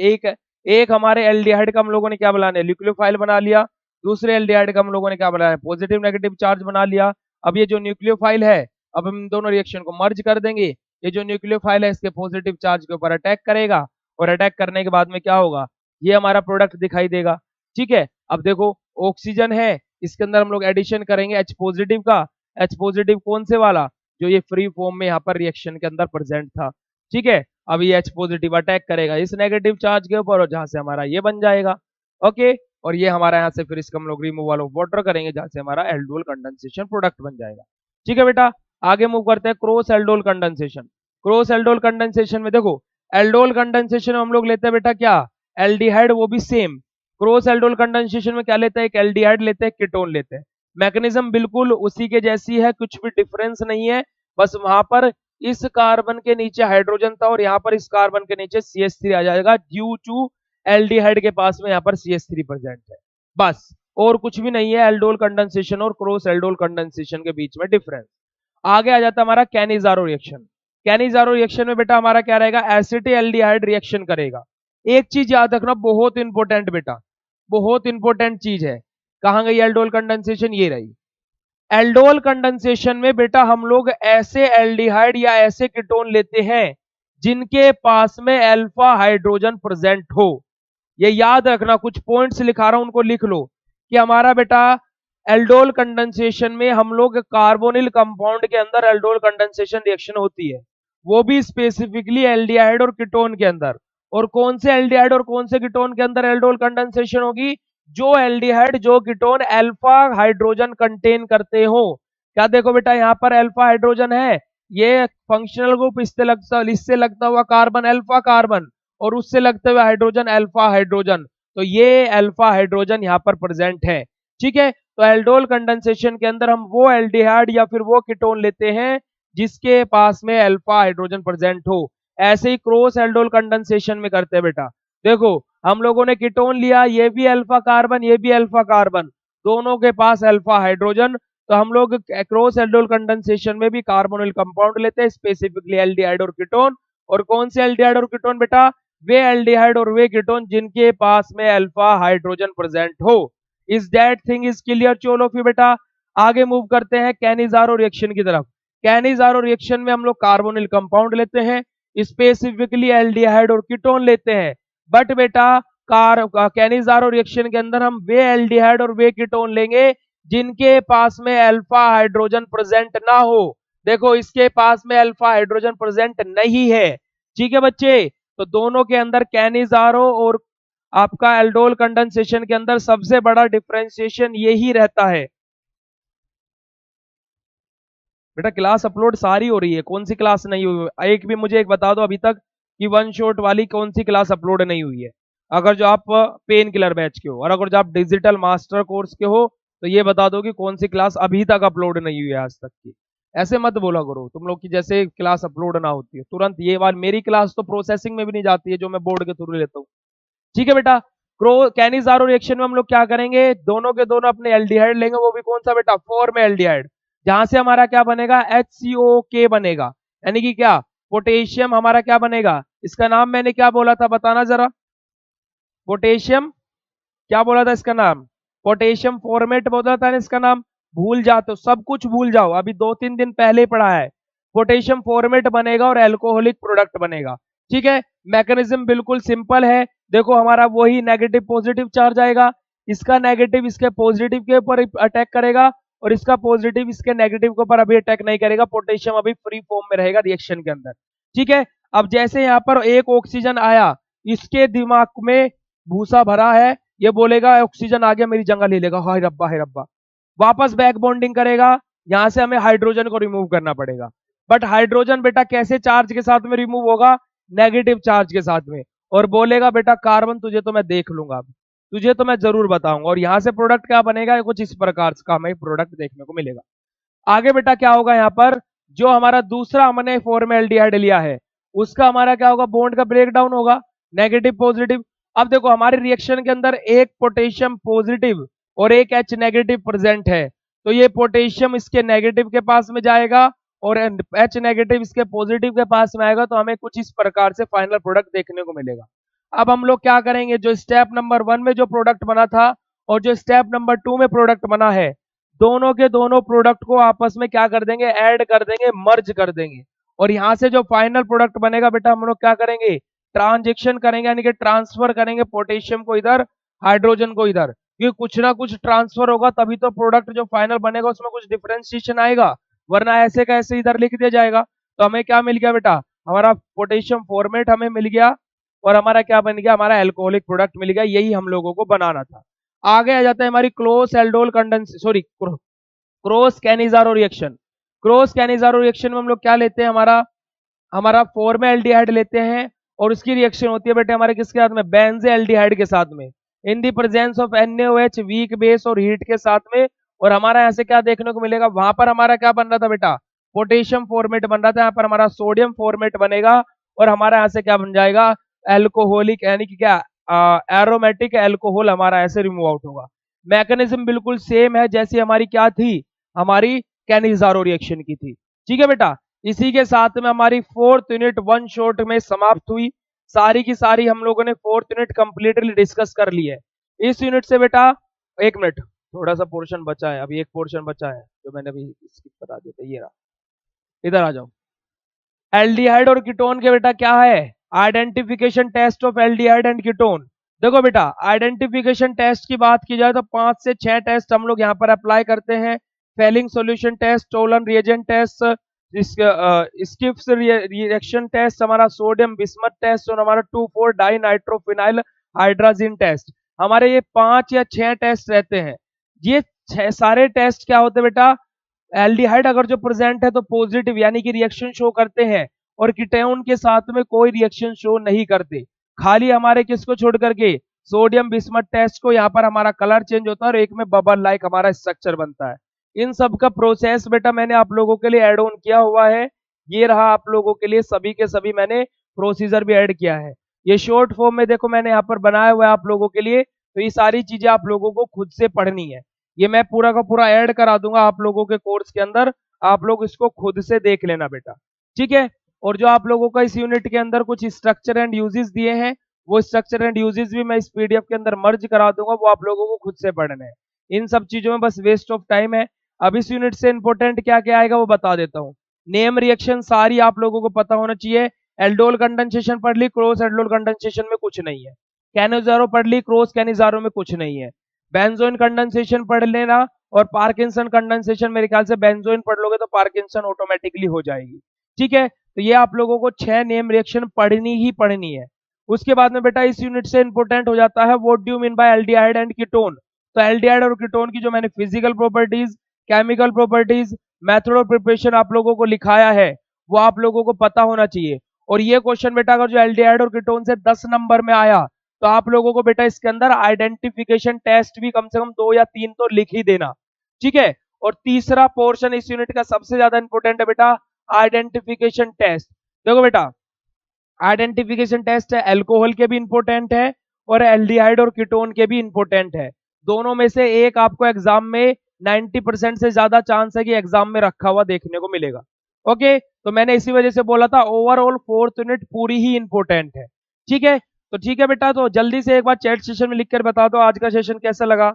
एक हमारे एल्डिहाइड का हम लोगों ने क्या बनाया, न्यूक्लियोफाइल बना लिया, दूसरे एल्डिहाइड का हम लोगों ने क्या बनाया, पॉजिटिव नेगेटिव चार्ज बना लिया। अब ये जो न्यूक्लियोफाइल है, अब हम दोनों रिएक्शन को मर्ज कर देंगे, ये जो न्यूक्लियोफाइल है इसके पॉजिटिव चार्ज के ऊपर अटैक करेगा और अटैक करने के बाद में क्या होगा, ये हमारा प्रोडक्ट दिखाई देगा। ठीक है, अब देखो ऑक्सीजन है, इसके अंदर हम लोग एडिशन करेंगे H पॉजिटिव का, H पॉजिटिव कौन से वाला, जो ये फ्री फॉर्म में यहाँ पर रिएक्शन के अंदर प्रेजेंट था। ठीक है, अब ये H पॉजिटिव अटैक करेगा इस नेगेटिव चार्ज के ऊपर और जहां से हमारा ये बन जाएगा। ओके, और ये हमारा यहाँ से फिर इसका हम लोग रिमूवल ऑफ वाटर करेंगे जहां से हमारा एल्डोल कंडेंसेशन प्रोडक्ट बन जाएगा। ठीक है बेटा, आगे मूव करते हैं cross aldol condensation. Cross aldol condensation में देखो, एल्डोल कंडेंसेशन में हम लोग लेते हैं बेटा क्या, एल्डिहाइड, वो भी सेम। क्रॉस एल्डोल कंडेंसेशन में क्या लेते हैं, एक एल्डिहाइड लेते हैं, कीटोन लेते हैं। मैकेनिज्म बिल्कुल उसी के जैसी है, कुछ भी डिफरेंस नहीं है, बस वहां पर इस कार्बन के नीचे हाइड्रोजन था और यहाँ पर इस कार्बन के नीचे CH3 आ जाएगा ड्यू टू एल्डिहाइड के पास में यहाँ पर CH3 प्रेजेंट है, बस और कुछ भी नहीं है एल्डोल कंडेंसेशन और क्रॉस एल्डोल कंडेंसेशन के बीच में डिफरेंस। आगे आ जाता है हमारा कैनिजारो रिएक्शन। कैनिजारो रिएक्शन में बेटा हमारा क्या रहेगा, एसिटी एल्डिहाइड रिएक्शन करेगा। एक चीज याद रखना, बहुत इंपॉर्टेंट बेटा, बहुत इंपॉर्टेंट चीज है। कहां गई एल्डोल कंडेंसेशन, ये रही। एल्डोल कंडेंसेशन में बेटा हम लोग ऐसे एल्डिहाइड या ऐसे कीटोन लेते हैं जिनके पास में अल्फा हाइड्रोजन प्रेजेंट हो। ये याद रखना, कुछ पॉइंट्स लिखा रहा हूं उनको लिख लो कि हमारा बेटा एल्डोल कंडेंसेशन में हम लोग कार्बोनिल कंपाउंड के अंदर एल्डोल कंडेंसेशन रिएक्शन होती है, वो भी स्पेसिफिकली एल्डिहाइड और कीटोन के अंदर। और कौन से एल्डिहाइड और कौन से कीटोन के अंदर एल्डोल कंडेंसेशन होगी, जो एल्डिहाइड जो कीटोन अल्फा हाइड्रोजन कंटेन करते हो। क्या देखो बेटा, यहाँ पर अल्फा हाइड्रोजन है, ये फंक्शनल ग्रुप इससे लगता हुआ कार्बन अल्फा कार्बन और उससे लगते हुए हाइड्रोजन अल्फा हाइड्रोजन, तो ये अल्फा हाइड्रोजन यहाँ पर प्रेजेंट है। ठीक है, तो एल्डोल कंडेंसेशन के अंदर हम वो एल्डिहाइड या फिर वो कीटोन लेते हैं जिसके पास में अल्फा हाइड्रोजन प्रेजेंट हो। ऐसे ही क्रॉस एल्डोल कंडेंसेशन में करते हैं बेटा। देखो हम लोगों ने कीटोन लिया, ये भी अल्फा कार्बन ये भी अल्फा कार्बन, दोनों के पास अल्फा हाइड्रोजन, तो हम लोग क्रॉस एल्डोल कंडेंसेशन में भी कार्बोनिल कंपाउंड लेते हैं, स्पेसिफिकली एल्डिहाइड और कीटोन। और कौन से एल्डिहाइड और कीटोन बेटा, वे एल्डिहाइड और वे कीटोन जिनके पास में अल्फा हाइड्रोजन प्रेजेंट हो। Is that thing is clear to all of you बेटा। आगे मूव करते हैं कैनिजारो रिएक्शन की तरफ। कैनिजारो रिएक्शन में हम लोग कार्बोनिल कंपाउंड लेते हैं, स्पेसिफिकली एल्डिहाइड और कीटोन लेते हैं, बट बेटा कैनिजारो रिएक्शन के अंदर हम वे एल्डिहाइड और वे कीटोन लेंगे जिनके पास में अल्फा हाइड्रोजन प्रेजेंट ना हो। देखो इसके पास में अल्फा हाइड्रोजन प्रेजेंट नहीं है। ठीक है बच्चे, तो दोनों के अंदर कैनिजारो और आपका एल्डोल कंडेंसेशन के अंदर सबसे बड़ा डिफरेंशिएशन यही रहता है। बेटा क्लास अपलोड सारी हो रही है, कौन सी क्लास नहीं हुई, एक भी मुझे एक बता दो अभी तक कि वन शॉट वाली कौन सी क्लास अपलोड नहीं हुई है। अगर जो आप पेन किलर बैच के हो और अगर जो आप डिजिटल मास्टर कोर्स के हो तो ये बता दो कि कौन सी क्लास अभी तक अपलोड नहीं हुई है आज तक की। ऐसे मत बोला करो तुम लोग की जैसे क्लास अपलोड ना होती है तुरंत। ये बात, मेरी क्लास तो प्रोसेसिंग में भी नहीं जाती है जो मैं बोर्ड के थ्रू लेता हूँ। ठीक है बेटा, कैनिजारो रिएक्शन में हम लोग क्या करेंगे, दोनों के दोनों अपने एल्डिहाइड लेंगे, वो भी कौन सा बेटा, फॉर्म एल्डिहाइड, जहां से हमारा क्या बनेगा, HCOK बनेगा, यानी कि क्या, पोटेशियम हमारा क्या बनेगा, इसका नाम मैंने क्या बोला था बताना जरा, पोटेशियम क्या बोला था इसका नाम, पोटेशियम फॉर्मेट बोला था ना इसका नाम। भूल जाते हो, सब कुछ भूल जाओ, अभी 2-3 दिन पहले ही पढ़ा है। पोटेशियम फॉर्मेट बनेगा और एल्कोहलिक प्रोडक्ट बनेगा। ठीक है, मैकेनिज्म बिल्कुल सिंपल है। देखो हमारा वही नेगेटिव पॉजिटिव चार्ज आएगा, इसका नेगेटिव इसके पॉजिटिव के ऊपर अटैक करेगा और इसका पॉजिटिव इसके नेगेटिव के ऊपर अभी अटैक नहीं करेगा, पोटेशियम अभी फ्री फॉर्म में रहेगा रिएक्शन के अंदर। ठीक है, अब जैसे यहाँ पर एक ऑक्सीजन आया, इसके दिमाग में भूसा भरा है, ये बोलेगा ऑक्सीजन आ गया मेरी जगह ले लेगा, हाय रब्बा हाय रब्बा, वापस बैक बॉन्डिंग करेगा, यहां से हमें हाइड्रोजन को रिमूव करना पड़ेगा। बट हाइड्रोजन बेटा कैसे चार्ज के साथ में रिमूव होगा, नेगेटिव चार्ज के साथ में, और बोलेगा बेटा कार्बन तुझे तो मैं देख लूंगा, तुझे तो मैं जरूर बताऊंगा, और यहां से प्रोडक्ट क्या बनेगा, कुछ इस प्रकार का हमें प्रोडक्ट देखने को मिलेगा। आगे बेटा क्या होगा, यहाँ पर जो हमारा दूसरा हमने फॉर्मेल्डिहाइड लिया है उसका हमारा क्या होगा, बॉन्ड का ब्रेक डाउन होगा, नेगेटिव पॉजिटिव। अब देखो हमारे रिएक्शन के अंदर एक पोटेशियम पॉजिटिव और एक H नेगेटिव प्रेजेंट है, तो ये पोटेशियम इसके नेगेटिव के पास में जाएगा और H नेगेटिव इसके पॉजिटिव के पास में आएगा, तो हमें कुछ इस प्रकार से फाइनल प्रोडक्ट देखने को मिलेगा। अब हम लोग क्या करेंगे, जो स्टेप नंबर 1 में जो प्रोडक्ट बना था और जो स्टेप नंबर 2 में प्रोडक्ट बना है, दोनों के दोनों प्रोडक्ट को आपस में क्या कर देंगे, ऐड कर देंगे, मर्ज कर देंगे, और यहां से जो फाइनल प्रोडक्ट बनेगा बेटा हम लोग क्या करेंगे, ट्रांजेक्शन करेंगे, यानी कि ट्रांसफर करेंगे पोटेशियम को इधर, हाइड्रोजन को इधर, क्योंकि कुछ ना कुछ ट्रांसफर होगा तभी तो प्रोडक्ट जो फाइनल बनेगा उसमें कुछ डिफरेंशिएशन आएगा, वरना ऐसे का ऐसे इधर लिख दिया जाएगा। तो हमें क्या मिल गया बेटा, हमारा पोटेशियम फॉर्मेट हमें मिल गया और हमारा क्या बन गया, हमारा एल्कोहलिक प्रोडक्ट मिल गया। यही हम लोगों को बनाना था। आगे आ जाता है हमारी close aldol condense sorry cross Cannizzaro reaction. Cross Cannizzaro reaction में हम लोग क्या लेते हैं, हमारा हमारा फॉर्मेल्डिहाइड लेते हैं और उसकी रिएक्शन होती है बेटे हमारे किसके साथ में, बेंजेल्डिहाइड के साथ में, in the presence of NaOH weak base और हीट के साथ में। और हमारा यहाँ से क्या देखने को मिलेगा, वहां पर हमारा क्या बन रहा था बेटा, पोटेशियम फॉर्मेट बन रहा था, यहाँ पर हमारा सोडियम फॉर्मेट बनेगा और हमारा यहाँ से क्या बन जाएगा, एल्कोहलिक यानी कि क्या एरोमेटिक एल्कोहल हमारा ऐसे रिमूव आउट होगा। मैकेनिज्म बिल्कुल सेम है जैसी हमारी क्या थी, हमारी कैनिजारो रिएक्शन की थी। ठीक है बेटा, इसी के साथ में हमारी फोर्थ यूनिट वन शॉट में समाप्त हुई। सारी की सारी हम लोगों ने फोर्थ यूनिट कंप्लीटली डिस्कस कर ली है। इस यूनिट से बेटा एक मिनट, थोड़ा सा पोर्शन बचा है, अभी एक पोर्शन बचा है जो मैंने अभी स्किप करा दिया था, ये रहा, इधर आ जाओ। एल्डिहाइड और कीटोन के बेटा क्या है, identification test of aldehyde and ketone. देखो बेटा, आइडेंटिफिकेशन टेस्ट की बात की जाए तो 5 से 6 टेस्ट हम लोग यहाँ पर अप्लाई करते हैं। Fehling solution test, Tollen reagent test, Schiff's reaction test, हमारा सोडियम बिस्मथ टेस्ट और हमारा 2,4 डाई नाइट्रोफिनाइल हाइड्राजिन टेस्ट। हमारे ये 5 या 6 टेस्ट रहते हैं। ये सारे टेस्ट क्या होते हैं बेटा, एल्डिहाइड अगर जो प्रेजेंट है तो पॉजिटिव यानी कि रिएक्शन शो करते हैं और कीटोन के साथ में कोई रिएक्शन शो नहीं करते। खाली हमारे किसको छोड़ करके, सोडियम बिस्मथ टेस्ट को, यहाँ पर हमारा कलर चेंज होता है और एक में बबल लाइक हमारा स्ट्रक्चर बनता है। इन सब का प्रोसेस बेटा मैंने आप लोगों के लिए ऐड ऑन किया हुआ है। ये रहा आप लोगों के लिए सभी के सभी मैंने प्रोसीजर भी ऐड किया है। ये शॉर्ट फॉर्म में देखो मैंने यहाँ पर बनाया हुआ है आप लोगों के लिए। तो ये सारी चीजें आप लोगों को खुद से पढ़नी है। ये मैं पूरा का पूरा ऐड करा दूंगा आप लोगों के कोर्स के अंदर, आप लोग इसको खुद से देख लेना बेटा। ठीक है, और जो आप लोगों का इस यूनिट के अंदर कुछ स्ट्रक्चर एंड यूजेस दिए हैं, वो स्ट्रक्चर एंड यूजेस भी मैं इस PDF के अंदर मर्ज करा दूंगा, वो आप लोगों को खुद से पढ़ने हैं। इन सब चीजों में बस वेस्ट ऑफ टाइम है। अब इस यूनिट से इंपॉर्टेंट क्या क्या आएगा वो बता देता हूँ। नेम रिएक्शन सारी आप लोगों को पता होना चाहिए। एल्डोल कंडेंसेशन पढ़ ली, क्रॉस एल्डोल कंडेंसेशन में कुछ नहीं है। कैनिजारो पढ़ ली, क्रॉस कैनिजारो में कुछ नहीं है। बेंजोइन कंडेंसेशन पढ़ लेना और पार्किंसन कंडेंसेशन, मेरे ख्याल से बेंजोइन पढ़ लोगे तो पार्किंसन ऑटोमेटिकली हो जाएगी। ठीक है, तो ये आप लोगों को 6 नेम रिएक्शन पढ़नी ही पढ़नी है। उसके बाद में बेटा इस यूनिट से इंपॉर्टेंट हो जाता है what do you mean by aldehyde and ketone. तो एल्डिहाइड और कीटोन की जो मैंने physical properties, chemical properties, method of preparation आप लोगों को लिखाया है वो आप लोगों को पता होना चाहिए। और ये क्वेश्चन बेटा अगर जो एल्डिहाइड और कीटोन से 10 नंबर में आया तो आप लोगों को बेटा इसके अंदर आइडेंटिफिकेशन टेस्ट भी कम से कम 2 या 3 तो लिख ही देना। ठीक है, और तीसरा पोर्शन इस यूनिट का सबसे ज्यादा इंपॉर्टेंट है बेटा, आइडेंटिफिकेशन टेस्ट। देखो बेटा, आइडेंटिफिकेशन टेस्ट है एल्कोहल के भी इंपॉर्टेंट है और एल्डिहाइड और कीटोन के भी इंपॉर्टेंट है। दोनों में से एक आपको एग्जाम में 90% से ज्यादा चांस है कि एग्जाम में रखा हुआ देखने को मिलेगा। ओके, तो मैंने इसी वजह से बोला था ओवरऑल फोर्थ यूनिट पूरी ही इंपॉर्टेंट है। ठीक है, तो ठीक है बेटा, तो जल्दी से एक बार चैट सेशन में लिखकर बता दो आज का सेशन कैसा लगा।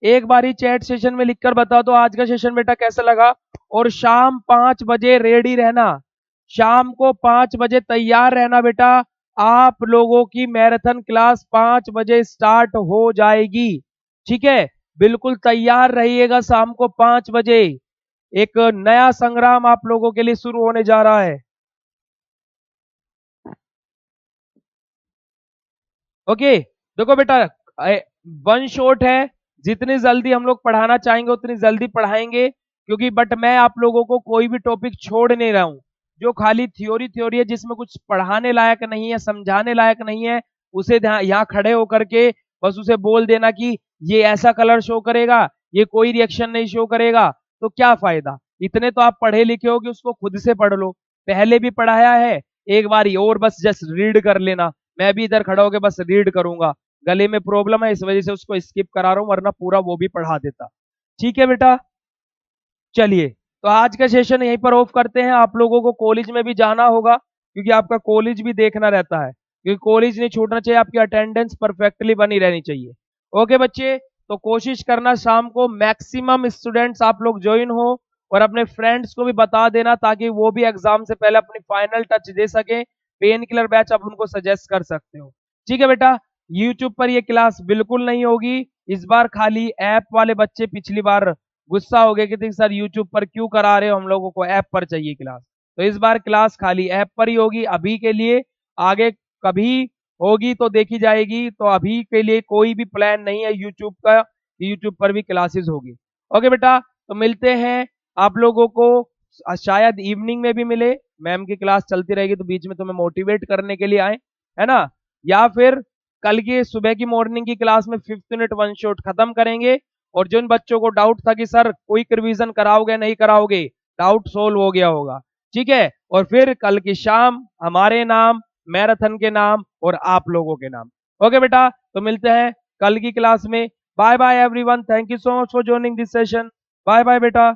एक बार ही चैट सेशन में लिखकर बता दो आज का सेशन बेटा कैसा लगा। और शाम 5 बजे रेडी रहना, शाम को 5 बजे तैयार रहना बेटा। आप लोगों की मैराथन क्लास 5 बजे स्टार्ट हो जाएगी। ठीक है, बिल्कुल तैयार रहिएगा। शाम को 5 बजे एक नया संग्राम आप लोगों के लिए शुरू होने जा रहा है। ओके, देखो बेटा वन शॉट है, जितनी जल्दी हम लोग पढ़ाना चाहेंगे उतनी जल्दी पढ़ाएंगे, क्योंकि बट मैं आप लोगों को कोई भी टॉपिक छोड़ नहीं रहा हूं। जो खाली थ्योरी थ्योरी है जिसमें कुछ पढ़ाने लायक नहीं है, समझाने लायक नहीं है, उसे यहाँ खड़े होकर के बस उसे बोल देना कि ये ऐसा कलर शो करेगा, ये कोई रिएक्शन नहीं शो करेगा, तो क्या फायदा। इतने तो आप पढ़े लिखे हो कि उसको खुद से पढ़ लो, पहले भी पढ़ाया है, एक बार और बस जस्ट रीड कर लेना। मैं भी इधर खड़ा होकर बस रीड करूंगा, गले में प्रॉब्लम है इस वजह से उसको स्किप करा रहा हूं, वरना पूरा वो भी पढ़ा देता। ठीक है बेटा, चलिए तो आज का सेशन यहीं पर ऑफ करते हैं। आप लोगों को कॉलेज में भी जाना होगा क्योंकि आपका कॉलेज भी देखना रहता है, क्योंकि कॉलेज नहीं छूटना चाहिए, आपकी अटेंडेंस परफेक्टली बनी रहनी चाहिए। ओके बच्चे, तो कोशिश करना शाम को मैक्सिमम स्टूडेंट्स आप लोग ज्वाइन हो और अपने फ्रेंड्स को भी बता देना ताकि वो भी एग्जाम से पहले अपनी फाइनल टच दे सके। पेन किलर बैच आप उनको सजेस्ट कर सकते हो। ठीक है बेटा, यूट्यूब पर ये क्लास बिल्कुल नहीं होगी इस बार, खाली ऐप वाले बच्चे पिछली बार गुस्सा हो गए कि सर यूट्यूब पर क्यों करा रहे हो, हम लोगों को ऐप पर चाहिए क्लास। तो इस बार क्लास खाली ऐप पर ही होगी अभी के लिए, आगे कभी होगी तो देखी जाएगी। तो अभी के लिए कोई भी प्लान नहीं है यूट्यूब का, यूट्यूब पर भी क्लासेस होगी। ओके बेटा, तो मिलते हैं आप लोगों को, शायद इवनिंग में भी मिले, मैम की क्लास चलती रहेगी तो बीच में तुम्हें मोटिवेट करने के लिए आए, है ना, या फिर कल की सुबह की मॉर्निंग की क्लास में 5th यूनिट वन शॉट खत्म करेंगे। और जिन बच्चों को डाउट था कि सर क्विक रिवीजन कराओगे नहीं कराओगे, डाउट सोल्व हो गया होगा, ठीक है। और फिर कल की शाम हमारे नाम, मैराथन के नाम और आप लोगों के नाम। ओके बेटा, तो मिलते हैं कल की क्लास में। Bye bye everyone, thank you so much for joining this session. Bye bye बेटा।